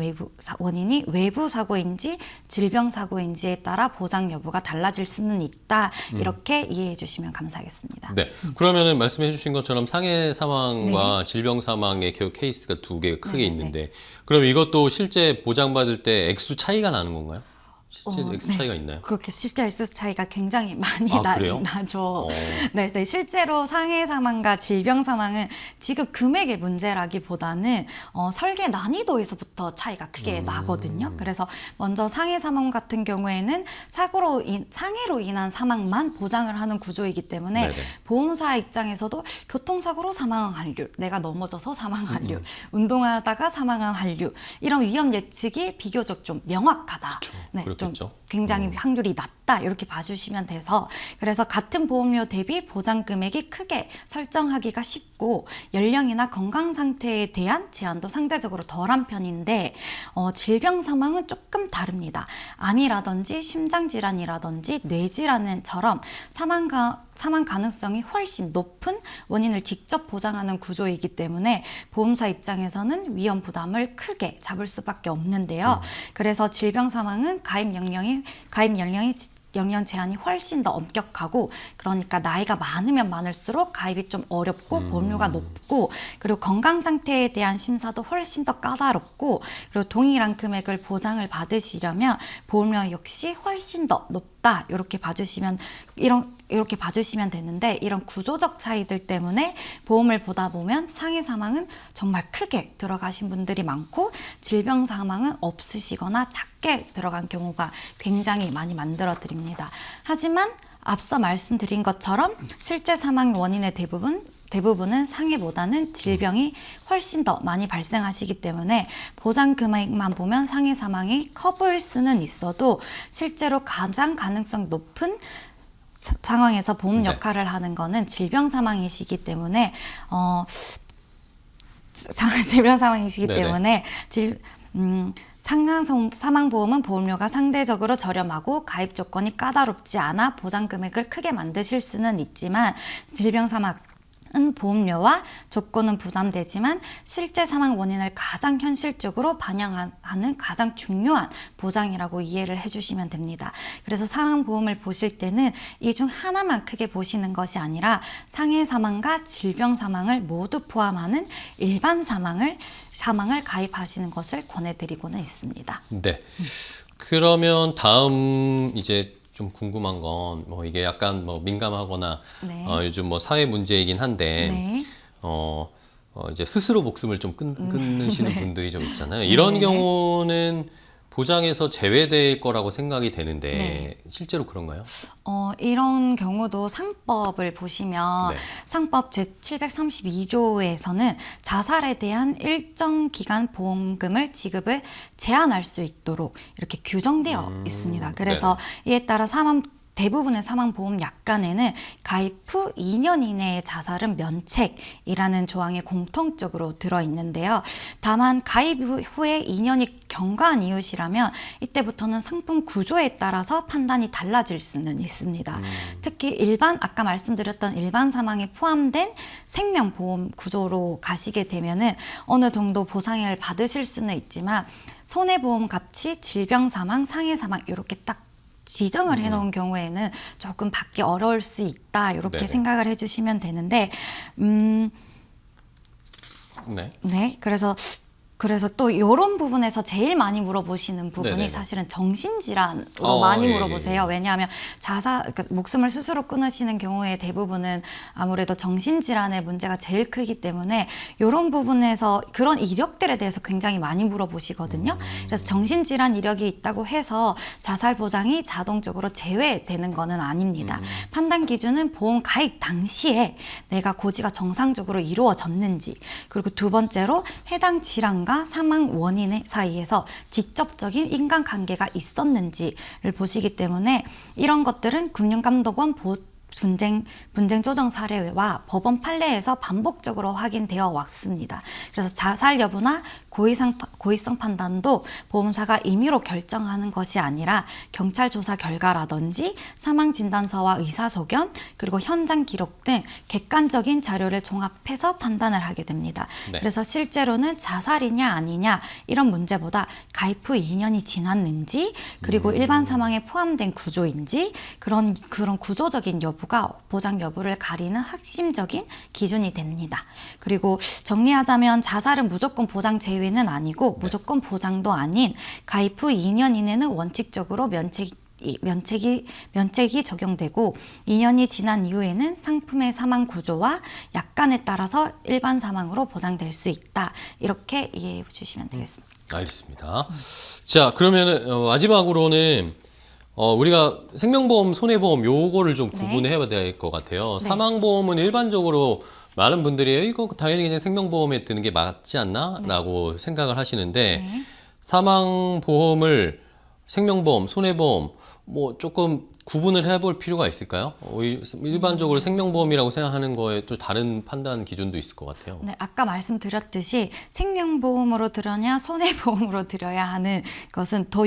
원인이 외부 사고인지 질병 사고인지에 따라 보장 여부가 달라질 수는 있다. 이렇게 이해해 주시면 감사하겠습니다. 네. 그러면은 말씀해 주신 것처럼 상해 사망과 질병 사망의 케이스가 두 개가 크게 있는데 그럼 이것도 실제 보장받을 때 액수 차이가 나는 건가요? 실제 액수 차이가 있나요? 그렇게 실제 액수 차이가 굉장히 많이 그래요? 나죠. 네, 실제로 상해 사망과 질병 사망은 지급 금액의 문제라기보다는 설계 난이도에서부터 차이가 크게 나거든요. 그래서 먼저 상해 사망 같은 경우에는 상해로 인한 사망만 보장을 하는 구조이기 때문에 네네. 보험사 입장에서도 교통사고로 사망한 한류, 내가 넘어져서 사망한 한류, 운동하다가 사망한 한류 이런 위험 예측이 비교적 좀 명확하다. 네, 좀 그렇겠죠. 굉장히 확률이 낮다 이렇게 봐주시면 돼서 그래서 같은 보험료 대비 보장 금액이 크게 설정하기가 쉽고 연령이나 건강 상태에 대한 제한도 상대적으로 덜한 편인데 질병 사망은 조금 다릅니다. 암이라든지 심장질환이라든지 뇌질환처럼 사망 가능성이 훨씬 높은 원인을 직접 보장하는 구조이기 때문에 보험사 입장에서는 위험 부담을 크게 잡을 수밖에 없는데요. 그래서 질병 사망은 가입 연령 제한이 훨씬 더 엄격하고 그러니까 나이가 많으면 많을수록 가입이 좀 어렵고 보험료가 높고 그리고 건강 상태에 대한 심사도 훨씬 더 까다롭고 그리고 동일한 금액을 보장을 받으시려면 보험료 역시 훨씬 더 높다 이렇게 봐주시면 되는데 이런 구조적 차이들 때문에 보험을 보다 보면 상해 사망은 정말 크게 들어가신 분들이 많고 질병 사망은 없으시거나 작게 들어간 경우가 굉장히 많이 만들어 드립니다. 하지만 앞서 말씀드린 것처럼 실제 사망 원인의 대부분은 상해보다는 질병이 훨씬 더 많이 발생하시기 때문에 보장 금액만 보면 상해 사망이 커 보일 수는 있어도 실제로 가장 가능성 높은 상황에서 보험 역할을 하는 거는 질병 사망이시기 때문에 사망보험은 보험료가 상대적으로 저렴하고 가입 조건이 까다롭지 않아 보장 금액을 크게 만드실 수는 있지만 질병 사망은 보험료와 조건은 부담되지만 실제 사망 원인을 가장 현실적으로 반영하는 가장 중요한 보장이라고 이해를 해주시면 됩니다. 그래서 사망보험을 보실 때는 이 중 하나만 크게 보시는 것이 아니라 상해 사망과 질병 사망을 모두 포함하는 일반 사망을 가입하시는 것을 권해드리고는 있습니다. 네. 그러면 다음 이제 좀 궁금한 건 뭐 이게 약간 뭐 민감하거나 네. 요즘 뭐 사회 문제이긴 한데 네. 이제 스스로 목숨을 좀 끊으시는 분들이 좀 있잖아요. 이런 경우는 보장에서 제외될 거라고 생각이 되는데 실제로 그런가요? 이런 경우도 상법을 보시면 네. 상법 제732조에서는 자살에 대한 일정 기간 보험금을 지급을 제한할 수 있도록 이렇게 규정되어 있습니다. 그래서 이에 따라 대부분의 사망보험 약관에는 가입 후 2년 이내의 자살은 면책이라는 조항이 공통적으로 들어있는데요. 다만 가입 후에 2년이 경과한 이웃이라면 이때부터는 상품 구조에 따라서 판단이 달라질 수는 있습니다. 특히 아까 말씀드렸던 일반 사망에 포함된 생명보험 구조로 가시게 되면은 어느 정도 보상을 받으실 수는 있지만 손해보험 같이 질병 사망, 상해 사망 이렇게 딱 지정을 해놓은 경우에는 조금 받기 어려울 수 있다 이렇게 네네. 생각을 해주시면 되는데 네, 그래서 또 이런 부분에서 제일 많이 물어보시는 부분이 네네네. 사실은 정신질환으로 많이 예, 물어보세요. 왜냐하면 그러니까 목숨을 스스로 끊으시는 경우에 대부분은 아무래도 정신질환의 문제가 제일 크기 때문에 이런 부분에서 그런 이력들에 대해서 굉장히 많이 물어보시거든요. 그래서 정신질환 이력이 있다고 해서 자살 보장이 자동적으로 제외되는 거는 아닙니다. 판단 기준은 보험 가입 당시에 내가 고지가 정상적으로 이루어졌는지 그리고 두 번째로 해당 질환과 사망 원인 사이에서 직접적인 인간관계가 있었는지를 보시기 때문에 이런 것들은 금융감독원 분쟁 조정 사례와 법원 판례에서 반복적으로 확인되어 왔습니다. 그래서 자살 여부나 고의성 판단도 보험사가 임의로 결정하는 것이 아니라 경찰 조사 결과라든지 사망 진단서와 의사소견 그리고 현장 기록 등 객관적인 자료를 종합해서 판단을 하게 됩니다. 네. 그래서 실제로는 자살이냐 아니냐 이런 문제보다 가입 후 2년이 지났는지 그리고 일반 사망에 포함된 구조인지 그런 구조적인 여부가 보장 여부를 가리는 핵심적인 기준이 됩니다. 그리고 정리하자면 자살은 무조건 보장 제외는 아니고 무조건 보장도 아닌 가입 후 2년 이내는 원칙적으로 면책이 적용되고 2년이 지난 이후에는 상품의 사망 구조와 약관에 따라서 일반 사망으로 보장될 수 있다. 이렇게 이해해 주시면 되겠습니다. 알겠습니다. 자, 그러면은 마지막으로는 우리가 생명보험, 손해보험 요거를 좀 구분해야 될 것 같아요. 네. 사망보험은 일반적으로 많은 분들이 이거 당연히 그냥 생명보험에 드는 게 맞지 않나? 라고 생각을 하시는데 네. 사망보험을 생명보험, 손해보험 뭐 조금 구분을 해볼 필요가 있을까요? 일반적으로 생명보험이라고 생각하는 거에 또 다른 판단 기준도 있을 것 같아요. 네, 아까 말씀드렸듯이 생명보험으로 들어야 손해보험으로 들어야 하는 것은 더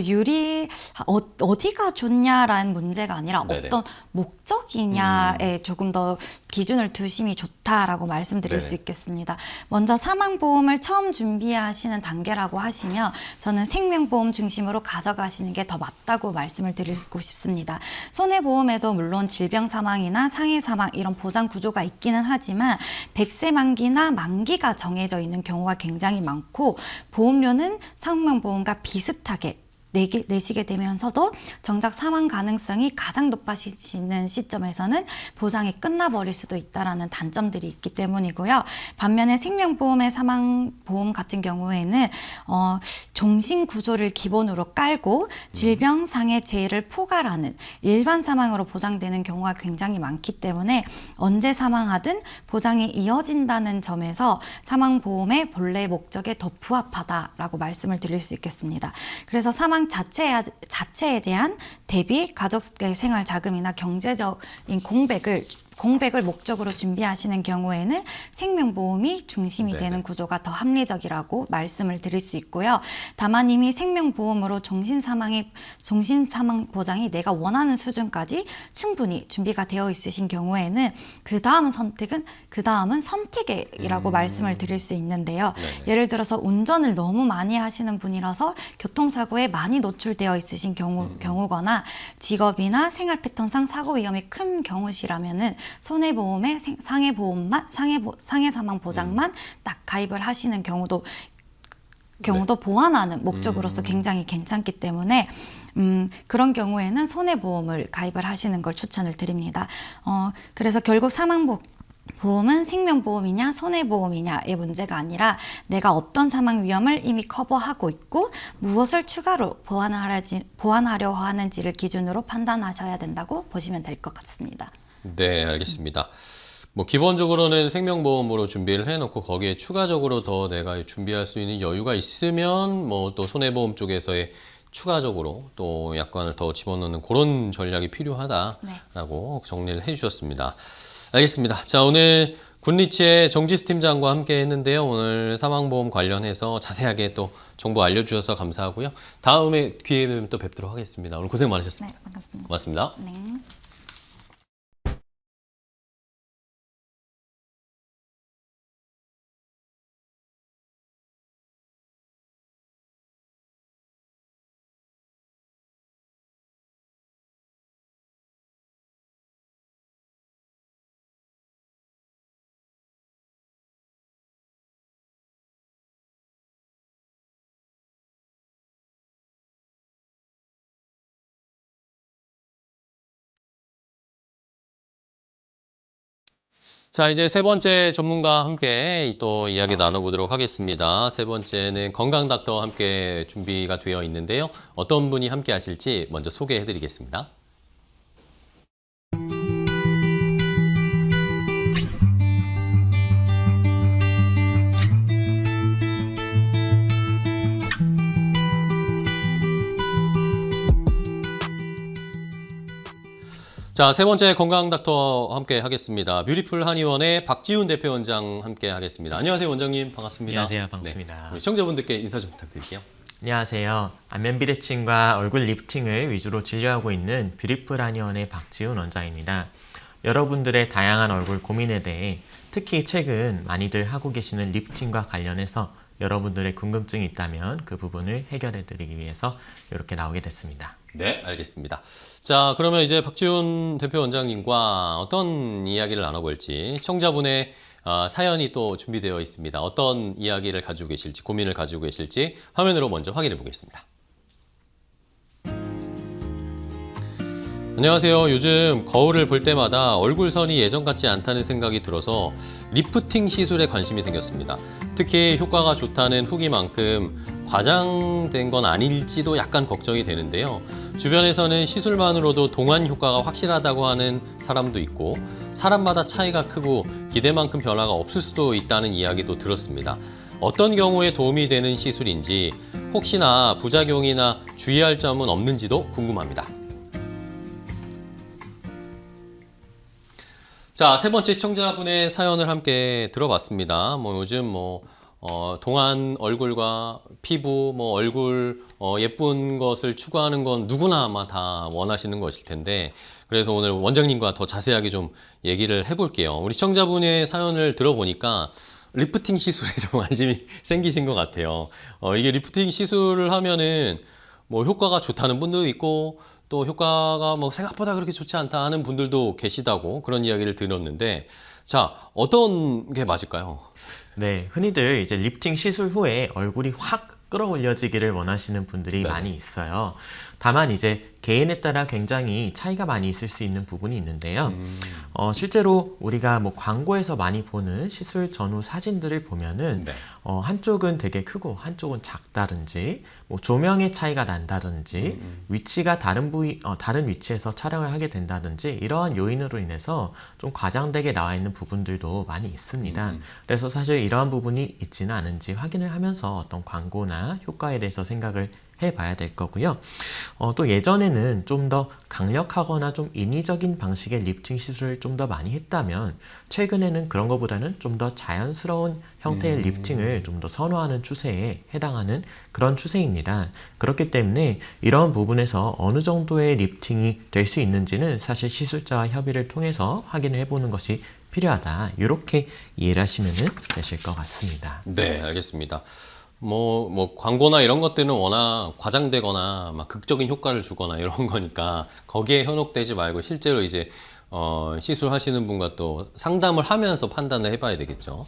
어디가 좋냐라는 문제가 아니라 네네. 어떤 목적이냐에 조금 더 기준을 두심이 좋다라고 말씀드릴 수 네네. 있겠습니다. 먼저 사망보험을 처음 준비하시는 단계라고 하시면 저는 생명보험 중심으로 가져가시는 게 더 맞다고 말씀을 드리고 싶습니다. 손해보험에도 물론 질병 사망이나 상해 사망 이런 보장 구조가 있기는 하지만 100세 만기나 만기가 정해져 있는 경우가 굉장히 많고 보험료는 생명보험과 비슷하게 내시게 되면서도 정작 사망 가능성이 가장 높아지는 시점에서는 보장이 끝나버릴 수도 있다는 단점들이 있기 때문이고요. 반면에 생명보험의 사망보험 같은 경우에는 종신 구조를 기본으로 깔고 질병, 상해, 재해를 포괄하는 일반 사망으로 보장되는 경우가 굉장히 많기 때문에 언제 사망하든 보장이 이어진다는 점에서 사망보험의 본래 목적에 더 부합하다라고 말씀을 드릴 수 있겠습니다. 그래서 사망 자체에 대한 대비, 가족의 생활 자금이나 경제적인 공백을 목적으로 준비하시는 경우에는 생명보험이 중심이 네네. 되는 구조가 더 합리적이라고 말씀을 드릴 수 있고요. 다만 이미 생명보험으로 종신사망 보장이 내가 원하는 수준까지 충분히 준비가 되어 있으신 경우에는 그 다음은 선택이라고 말씀을 드릴 수 있는데요. 네네. 예를 들어서 운전을 너무 많이 하시는 분이라서 교통사고에 많이 노출되어 있으신 경우거나 직업이나 생활 패턴상 사고 위험이 큰 경우시라면은 손해보험에 상해 사망 보장만 딱 가입을 하시는 경우도 보완하는 목적으로서 굉장히 괜찮기 때문에 그런 경우에는 손해보험을 가입을 하시는 걸 추천을 드립니다. 그래서 결국 사망보험은 생명보험이냐 손해보험이냐의 문제가 아니라 내가 어떤 사망 위험을 이미 커버하고 있고 무엇을 추가로 보완하려 하는지를 기준으로 판단하셔야 된다고 보시면 될 것 같습니다. 네, 알겠습니다. 뭐 기본적으로는 생명보험으로 준비를 해놓고 거기에 추가적으로 더 내가 준비할 수 있는 여유가 있으면 뭐 또 손해보험 쪽에서의 추가적으로 또 약관을 더 집어넣는 그런 전략이 필요하다라고 정리를 해주셨습니다. 알겠습니다. 자, 오늘 굿리치의 정지수 팀장과 함께 했는데요. 오늘 사망보험 관련해서 자세하게 또 정보 알려주셔서 감사하고요. 다음에 기회 되면 또 뵙도록 하겠습니다. 오늘 고생 많으셨습니다. 네, 반갑습니다. 고맙습니다. 네. 자, 이제 세 번째 전문가와 함께 또 이야기 나눠보도록 하겠습니다. 세 번째는 건강닥터와 함께 준비가 되어 있는데요. 어떤 분이 함께 하실지 먼저 소개해드리겠습니다. 자, 세 번째 건강 닥터 함께 하겠습니다. 뷰티풀 한의원의 박지훈 대표원장 함께 하겠습니다. 안녕하세요, 원장님. 반갑습니다. 안녕하세요. 반갑습니다. 네, 우리 시청자분들께 인사 좀 부탁드릴게요. 안녕하세요. 안면 비대칭과 얼굴 리프팅을 위주로 진료하고 있는 뷰티풀 한의원의 박지훈 원장입니다. 여러분들의 다양한 얼굴 고민에 대해 특히 최근 많이들 하고 계시는 리프팅과 관련해서 여러분들의 궁금증이 있다면 그 부분을 해결해 드리기 위해서 이렇게 나오게 됐습니다. 네, 알겠습니다. 자, 그러면 이제 박지훈 대표 원장님과 어떤 이야기를 나눠볼지 시청자분의 사연이 또 준비되어 있습니다. 어떤 이야기를 가지고 계실지, 고민을 가지고 계실지 화면으로 먼저 확인해 보겠습니다. 안녕하세요. 요즘 거울을 볼 때마다 얼굴선이 예전 같지 않다는 생각이 들어서 리프팅 시술에 관심이 생겼습니다. 특히 효과가 좋다는 후기만큼 과장된 건 아닐지도 약간 걱정이 되는데요. 주변에서는 시술만으로도 동안 효과가 확실하다고 하는 사람도 있고 사람마다 차이가 크고 기대만큼 변화가 없을 수도 있다는 이야기도 들었습니다. 어떤 경우에 도움이 되는 시술인지 혹시나 부작용이나 주의할 점은 없는지도 궁금합니다. 자, 세 번째 시청자분의 사연을 함께 들어봤습니다. 요즘 동안 얼굴과 피부, 얼굴 예쁜 것을 추구하는 건 누구나 아마 다 원하시는 것일 텐데, 그래서 오늘 원장님과 더 자세하게 좀 얘기를 해볼게요. 우리 시청자분의 사연을 들어보니까 리프팅 시술에 좀 관심이 생기신 것 같아요. 이게 리프팅 시술을 하면은 효과가 좋다는 분도 있고, 또 효과가 생각보다 그렇게 좋지 않다 하는 분들도 계시다고 그런 이야기를 들었는데, 자, 어떤 게 맞을까요? 네, 흔히들 이제 리프팅 시술 후에 얼굴이 확 끌어올려지기를 원하시는 분들이 많이 있어요. 다만 이제 개인에 따라 굉장히 차이가 많이 있을 수 있는 부분이 있는데요. 실제로 우리가 광고에서 많이 보는 시술 전후 사진들을 보면은 한쪽은 되게 크고 한쪽은 작다든지 조명의 차이가 난다든지 위치가 다른 위치에서 촬영을 하게 된다든지 이러한 요인으로 인해서 좀 과장되게 나와 있는 부분들도 많이 있습니다. 그래서 사실 이러한 부분이 있지는 않은지 확인을 하면서 어떤 광고나 효과에 대해서 생각을 해봐야 될 거고요. 또 예전에는 좀 더 강력하거나 좀 인위적인 방식의 리프팅 시술을 좀 더 많이 했다면 최근에는 그런 것보다는 좀 더 자연스러운 형태의 리프팅을 좀 더 선호하는 추세에 해당하는 그런 추세입니다. 그렇기 때문에 이런 부분에서 어느 정도의 리프팅이 될 수 있는지는 사실 시술자와 협의를 통해서 확인을 해보는 것이 필요하다. 이렇게 이해를 하시면 되실 것 같습니다. 네, 알겠습니다. 광고나 이런 것들은 워낙 과장되거나 극적인 효과를 주거나 이런 거니까 거기에 현혹되지 말고 실제로 이제 시술하시는 분과 또 상담을 하면서 판단을 해봐야 되겠죠.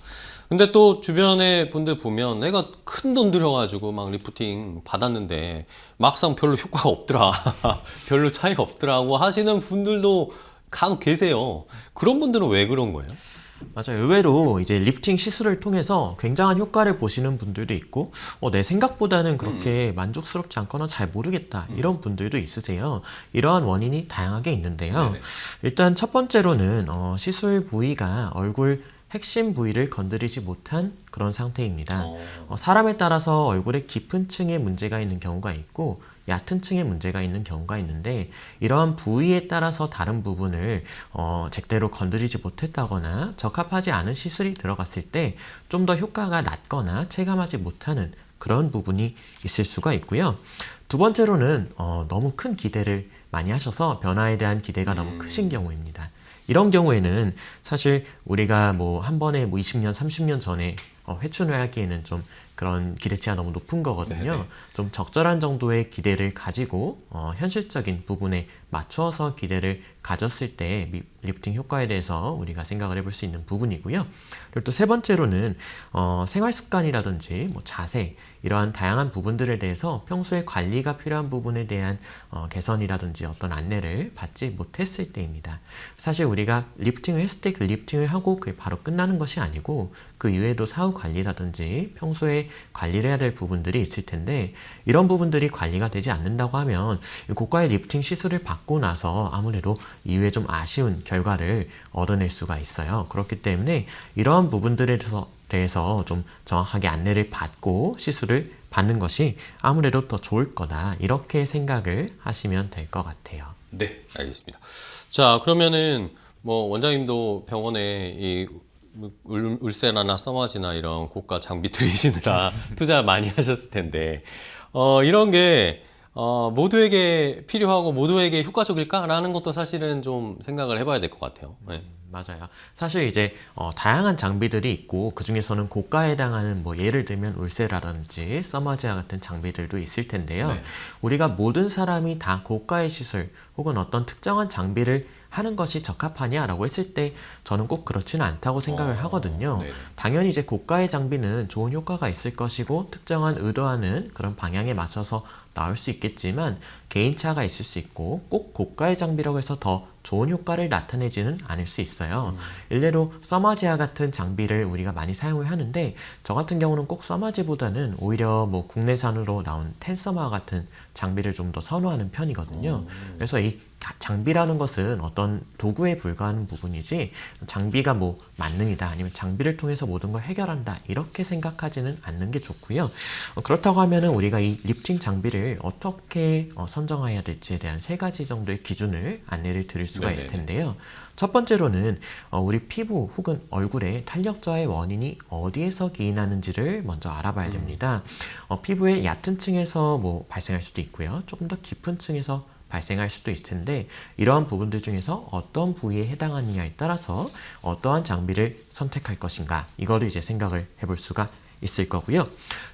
근데 또 주변에 분들 보면 내가 큰 돈 들여가지고 리프팅 받았는데 막상 별로 효과가 없더라. 별로 차이가 없더라고 하시는 분들도 간혹 계세요. 그런 분들은 왜 그런 거예요? 맞아요. 의외로 이제 리프팅 시술을 통해서 굉장한 효과를 보시는 분들도 있고, 내 생각보다는 그렇게 만족스럽지 않거나 잘 모르겠다 이런 분들도 있으세요. 이러한 원인이 다양하게 있는데요. 일단 첫 번째로는 시술 부위가 얼굴 핵심 부위를 건드리지 못한 그런 상태입니다. 사람에 따라서 얼굴의 깊은 층에 문제가 있는 경우가 있고 얕은 층에 문제가 있는 경우가 있는데, 이러한 부위에 따라서 다른 부분을 제대로 건드리지 못했다거나 적합하지 않은 시술이 들어갔을 때 좀 더 효과가 낮거나 체감하지 못하는 그런 부분이 있을 수가 있고요. 두 번째로는 너무 큰 기대를 많이 하셔서 변화에 대한 기대가 너무 크신 경우입니다. 이런 경우에는 사실 우리가 한 번에 20년, 30년 전에 회춘을 하기에는 좀 그런 기대치가 너무 높은 거거든요. 네네. 좀 적절한 정도의 기대를 가지고 현실적인 부분에 맞추어서 기대를 가졌을 때 리프팅 효과에 대해서 우리가 생각을 해볼 수 있는 부분이고요. 그리고 또 세 번째로는 생활 습관이라든지 자세 이러한 다양한 부분들에 대해서 평소에 관리가 필요한 부분에 대한 개선이라든지 어떤 안내를 받지 못했을 때입니다. 사실 우리가 리프팅을 했을 때 그 리프팅을 하고 그게 바로 끝나는 것이 아니고 그 이외에도 사후 관리라든지 평소에 관리를 해야 될 부분들이 있을 텐데, 이런 부분들이 관리가 되지 않는다고 하면 고가의 리프팅 시술을 받고 나서 아무래도 이후에 좀 아쉬운 결과를 얻어낼 수가 있어요. 그렇기 때문에 이러한 부분들에 대해서 좀 정확하게 안내를 받고 시술을 받는 것이 아무래도 더 좋을 거다. 이렇게 생각을 하시면 될 것 같아요. 네, 알겠습니다. 자, 그러면은 뭐 원장님도 병원에 이 울세라나 써마지나 이런 고가 장비 들이시느라 투자 많이 하셨을 텐데 이런 게 모두에게 필요하고 모두에게 효과적일까라는 것도 사실은 좀 생각을 해봐야 될 것 같아요. 네. 맞아요. 사실 이제 다양한 장비들이 있고 그 중에서는 고가에 해당하는 뭐 예를 들면 울세라든지 써마지아 같은 장비들도 있을 텐데요. 네. 우리가 모든 사람이 다 고가의 시술 혹은 어떤 특정한 장비를 하는 것이 적합하냐라고 했을 때 저는 꼭 그렇지는 않다고 생각을 하거든요. 네. 당연히 이제 고가의 장비는 좋은 효과가 있을 것이고 특정한 의도하는 그런 방향에 맞춰서 나올 수 있겠지만 개인차가 있을 수 있고 꼭 고가의 장비라고 해서 더 좋은 효과를 나타내지는 않을 수 있어요. 일례로 써마지아 같은 장비를 우리가 많이 사용을 하는데 저 같은 경우는 꼭 써마지보다는 오히려 뭐 국내산으로 나온 텐서마 같은 장비를 좀 더 선호하는 편이거든요. 그래서 이 장비라는 것은 어떤 도구에 불과한 부분이지 장비가 뭐 만능이다 아니면 장비를 통해서 모든 걸 해결한다 이렇게 생각하지는 않는 게 좋고요. 그렇다고 하면은 우리가 이 리프팅 장비를 어떻게 선정해야 될지에 대한 3가지 정도의 기준을 안내를 드릴 수가 있을 텐데요. 첫 번째로는 우리 피부 혹은 얼굴에 탄력 저하의 원인이 어디에서 기인하는지를 먼저 알아봐야 됩니다. 피부의 얕은 층에서 뭐 발생할 수도 있고요. 조금 더 깊은 층에서 발생할 수도 있을 텐데 이러한 부분들 중에서 어떤 부위에 해당하느냐에 따라서 어떠한 장비를 선택할 것인가 이거를 이제 생각을 해볼 수가 있을 거고요.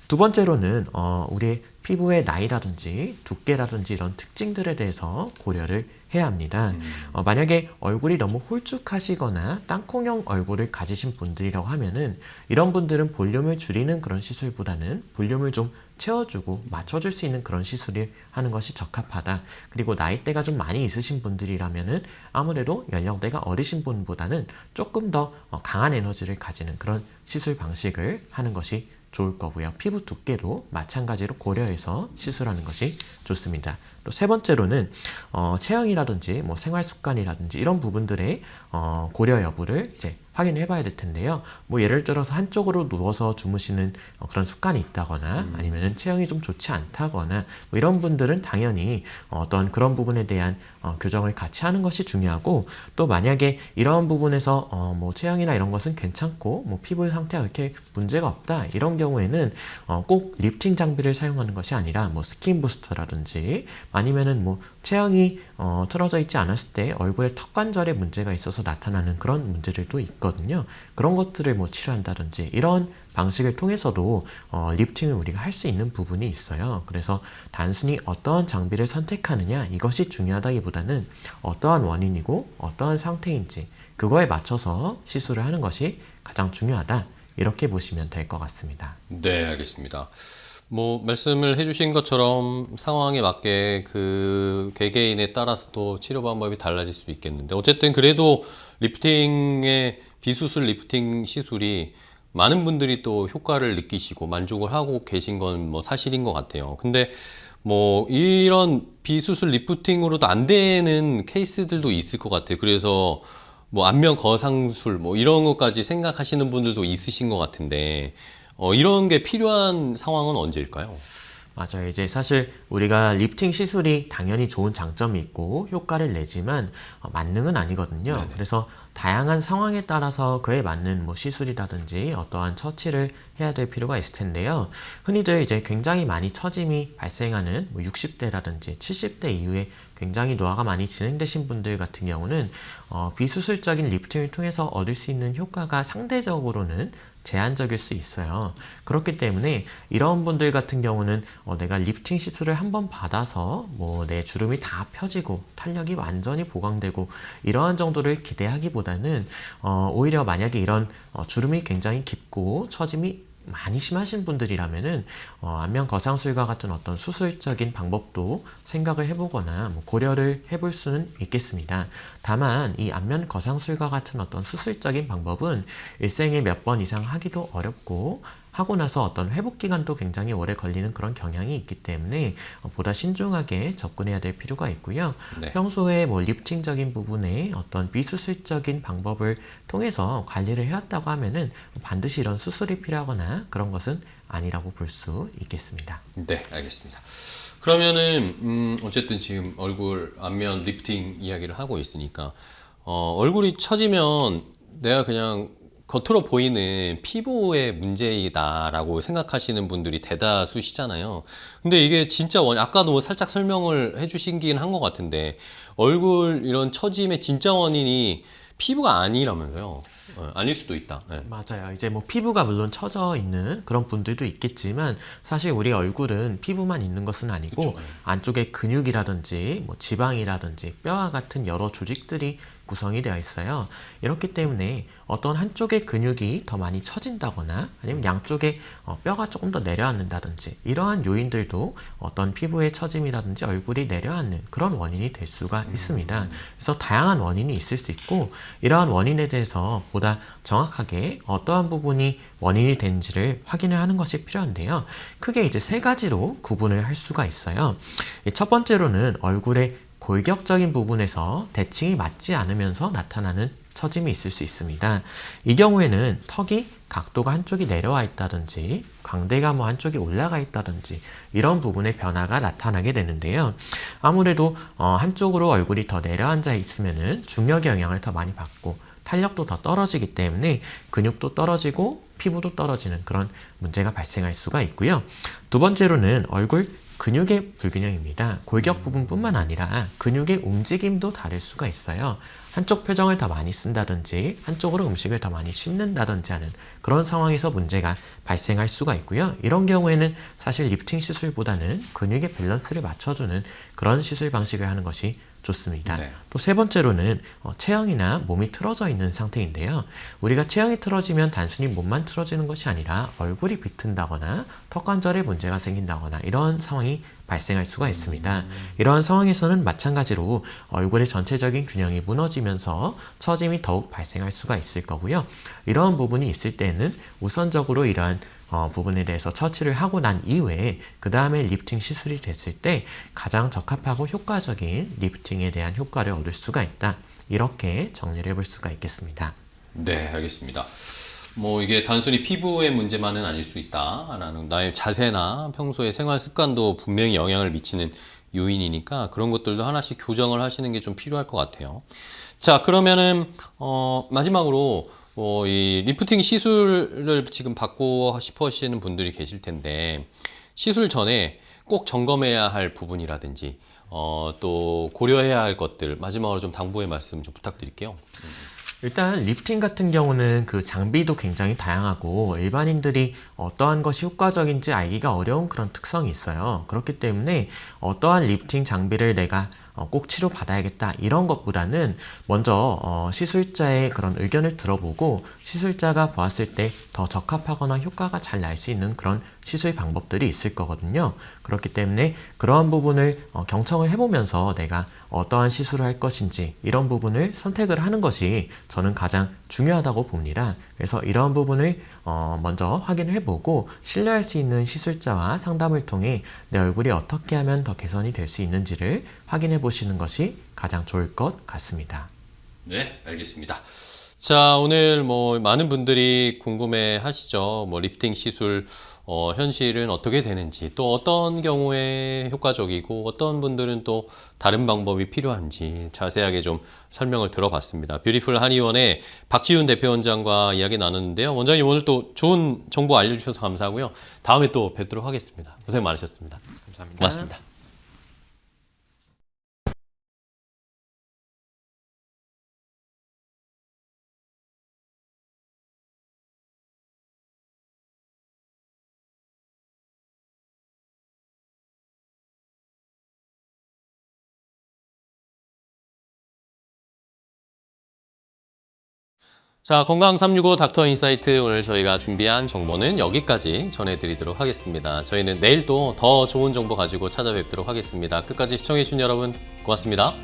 두 번째로는 우리의 피부의 나이라든지 두께라든지 이런 특징들에 대해서 고려를 해야 합니다. 만약에 얼굴이 너무 홀쭉하시거나 땅콩형 얼굴을 가지신 분들이라고 하면은 이런 분들은 볼륨을 줄이는 그런 시술보다는 볼륨을 좀 채워주고 맞춰줄 수 있는 그런 시술을 하는 것이 적합하다. 그리고 나이대가 좀 많이 있으신 분들이라면은 아무래도 연령대가 어리신 분보다는 조금 더 강한 에너지를 가지는 그런 시술 방식을 하는 것이 좋을 거고요. 피부 두께도 마찬가지로 고려해서 시술하는 것이 좋습니다. 또 3번째로는 체형이라든지 뭐 생활 습관이라든지 이런 부분들의 고려 여부를 이제 확인해 봐야 될 텐데요. 뭐 예를 들어서 한쪽으로 누워서 주무시는 그런 습관이 있다거나 아니면은 체형이 좀 좋지 않다거나 뭐 이런 분들은 당연히 어떤 그런 부분에 대한 교정을 같이 하는 것이 중요하고 또 만약에 이런 부분에서 뭐 체형이나 이런 것은 괜찮고 뭐 피부 상태가 그렇게 문제가 없다 이런 경우에는 꼭 리프팅 장비를 사용하는 것이 아니라 뭐 스킨 부스터라든지 아니면은 뭐 체형이 틀어져 있지 않았을 때 얼굴에 턱 관절에 문제가 있어서 나타나는 그런 문제들도 있거든요. 그런 것들을 뭐 치료한다든지 이런 방식을 통해서도 리프팅을 우리가 할 수 있는 부분이 있어요. 그래서 단순히 어떠한 장비를 선택하느냐 이것이 중요하다기보다는 어떠한 원인이고 어떠한 상태인지 그거에 맞춰서 시술을 하는 것이 가장 중요하다. 이렇게 보시면 될 것 같습니다. 네, 알겠습니다. 뭐 말씀을 해주신 것처럼 상황에 맞게 그 개개인에 따라서 또 치료 방법이 달라질 수 있겠는데 어쨌든 그래도 리프팅의 비수술 리프팅 시술이 많은 분들이 또 효과를 느끼시고 만족을 하고 계신 건 뭐 사실인 것 같아요. 근데 뭐 이런 비수술 리프팅으로도 안 되는 케이스들도 있을 것 같아요. 그래서 뭐 안면 거상술 뭐 이런 것까지 생각하시는 분들도 있으신 것 같은데 이런 게 필요한 상황은 언제일까요? 맞아요. 이제 사실 우리가 리프팅 시술이 당연히 좋은 장점이 있고 효과를 내지만 만능은 아니거든요. 네네. 그래서 다양한 상황에 따라서 그에 맞는 뭐 시술이라든지 어떠한 처치를 해야 될 필요가 있을 텐데요. 흔히들 이제 굉장히 많이 처짐이 발생하는 뭐 60대라든지 70대 이후에 굉장히 노화가 많이 진행되신 분들 같은 경우는 비수술적인 리프팅을 통해서 얻을 수 있는 효과가 상대적으로는 제한적일 수 있어요. 그렇기 때문에 이런 분들 같은 경우는 내가 리프팅 시술을 한번 받아서 뭐 내 주름이 다 펴지고 탄력이 완전히 보강되고 이러한 정도를 기대하기보다는 오히려 만약에 이런 주름이 굉장히 깊고 처짐이 많이 심하신 분들이라면은 안면 거상술과 같은 어떤 수술적인 방법도 생각을 해보거나 뭐 고려를 해볼 수는 있겠습니다. 다만 이 안면 거상술과 같은 어떤 수술적인 방법은 일생에 몇 번 이상 하기도 어렵고 하고 나서 어떤 회복 기간도 굉장히 오래 걸리는 그런 경향이 있기 때문에 보다 신중하게 접근해야 될 필요가 있고요. 네. 평소에 뭐 리프팅적인 부분에 어떤 비수술적인 방법을 통해서 관리를 해왔다고 하면은 반드시 이런 수술이 필요하거나 그런 것은 아니라고 볼 수 있겠습니다. 네, 알겠습니다. 그러면은 어쨌든 지금 얼굴 안면 리프팅 이야기를 하고 있으니까 얼굴이 처지면 내가 그냥 겉으로 보이는 피부의 문제이다라고 생각하시는 분들이 대다수시잖아요. 근데 이게 진짜 아까도 살짝 설명을 해주시긴 한 것 같은데 얼굴 이런 처짐의 진짜 원인이 피부가 아니라면서요? 아닐 수도 있다. 네. 맞아요. 이제 뭐 피부가 물론 처져 있는 그런 분들도 있겠지만 사실 우리 얼굴은 피부만 있는 것은 아니고 그쵸. 안쪽에 근육이라든지 뭐 지방이라든지 뼈와 같은 여러 조직들이 구성이 되어 있어요. 이렇기 때문에 어떤 한쪽의 근육이 더 많이 처진다거나 아니면 양쪽에 뼈가 조금 더 내려앉는다든지 이러한 요인들도 어떤 피부의 처짐이라든지 얼굴이 내려앉는 그런 원인이 될 수가 있습니다. 그래서 다양한 원인이 있을 수 있고 이러한 원인에 대해서 보다 정확하게 어떠한 부분이 원인이 되는지를 확인을 하는 것이 필요한데요. 크게 이제 세 가지로 구분을 할 수가 있어요. 첫 번째로는 얼굴의 골격적인 부분에서 대칭이 맞지 않으면서 나타나는 처짐이 있을 수 있습니다. 이 경우에는 턱이 각도가 한쪽이 내려와 있다든지 광대가 뭐 한쪽이 올라가 있다든지 이런 부분의 변화가 나타나게 되는데요. 아무래도 한쪽으로 얼굴이 더 내려앉아 있으면은 중력의 영향을 더 많이 받고 탄력도 더 떨어지기 때문에 근육도 떨어지고 피부도 떨어지는 그런 문제가 발생할 수가 있고요. 두 번째로는 얼굴 근육의 불균형입니다. 골격 부분뿐만 아니라 근육의 움직임도 다를 수가 있어요. 한쪽 표정을 더 많이 쓴다든지 한쪽으로 음식을 더 많이 씹는다든지 하는 그런 상황에서 문제가 발생할 수가 있고요. 이런 경우에는 사실 리프팅 시술보다는 근육의 밸런스를 맞춰주는 그런 시술 방식을 하는 것이 좋습니다. 네. 또 세 번째로는 체형이나 몸이 틀어져 있는 상태인데요. 우리가 체형이 틀어지면 단순히 몸만 틀어지는 것이 아니라 얼굴이 비튼다거나 턱관절에 문제가 생긴다거나 이런 상황이 발생할 수가 있습니다. 이러한 상황에서는 마찬가지로 얼굴의 전체적인 균형이 무너지면서 처짐이 더욱 발생할 수가 있을 거고요. 이러한 부분이 있을 때는 우선적으로 이러한 부분에 대해서 처치를 하고 난 이후에 그 다음에 리프팅 시술이 됐을 때 가장 적합하고 효과적인 리프팅에 대한 효과를 얻을 수가 있다. 이렇게 정리를 해볼 수가 있겠습니다. 네, 알겠습니다. 뭐 이게 단순히 피부의 문제만은 아닐 수 있다라는 나의 자세나 평소의 생활 습관도 분명히 영향을 미치는 요인이니까 그런 것들도 하나씩 교정을 하시는 게 좀 필요할 것 같아요. 자, 그러면은 마지막으로 이 리프팅 시술을 지금 받고 싶어 하시는 분들이 계실 텐데 시술 전에 꼭 점검해야 할 부분이라든지 또 고려해야 할 것들 마지막으로 좀 당부의 말씀 좀 부탁드릴게요. 일단 리프팅 같은 경우는 그 장비도 굉장히 다양하고 일반인들이 어떠한 것이 효과적인지 알기가 어려운 그런 특성이 있어요. 그렇기 때문에 어떠한 리프팅 장비를 내가 꼭 치료받아야겠다 이런 것보다는 먼저 시술자의 그런 의견을 들어보고 시술자가 보았을 때 더 적합하거나 효과가 잘 날 수 있는 그런 시술 방법들이 있을 거거든요. 그렇기 때문에 그러한 부분을 경청을 해보면서 내가 어떠한 시술을 할 것인지 이런 부분을 선택을 하는 것이 저는 가장 중요하다고 봅니다. 그래서 이러한 부분을 먼저 확인을 해보고 신뢰할 수 있는 시술자와 상담을 통해 내 얼굴이 어떻게 하면 더 개선이 될 수 있는지를 확인해 보시는 것이 가장 좋을 것 같습니다. 네, 알겠습니다. 자, 오늘 뭐 많은 분들이 궁금해 하시죠. 뭐 리프팅 시술 현실은 어떻게 되는지, 또 어떤 경우에 효과적이고 어떤 분들은 또 다른 방법이 필요한지 자세하게 좀 설명을 들어봤습니다. 뷰티풀 한의원의 박지훈 대표원장과 이야기 나눴는데요. 원장님 오늘 또 좋은 정보 알려주셔서 감사하고요. 다음에 또 뵙도록 하겠습니다. 고생 많으셨습니다. 감사합니다. 고맙습니다. 자, 건강 365 닥터 인사이트 오늘 저희가 준비한 정보는 여기까지 전해드리도록 하겠습니다. 저희는 내일 또 더 좋은 정보 가지고 찾아뵙도록 하겠습니다. 끝까지 시청해주신 여러분 고맙습니다.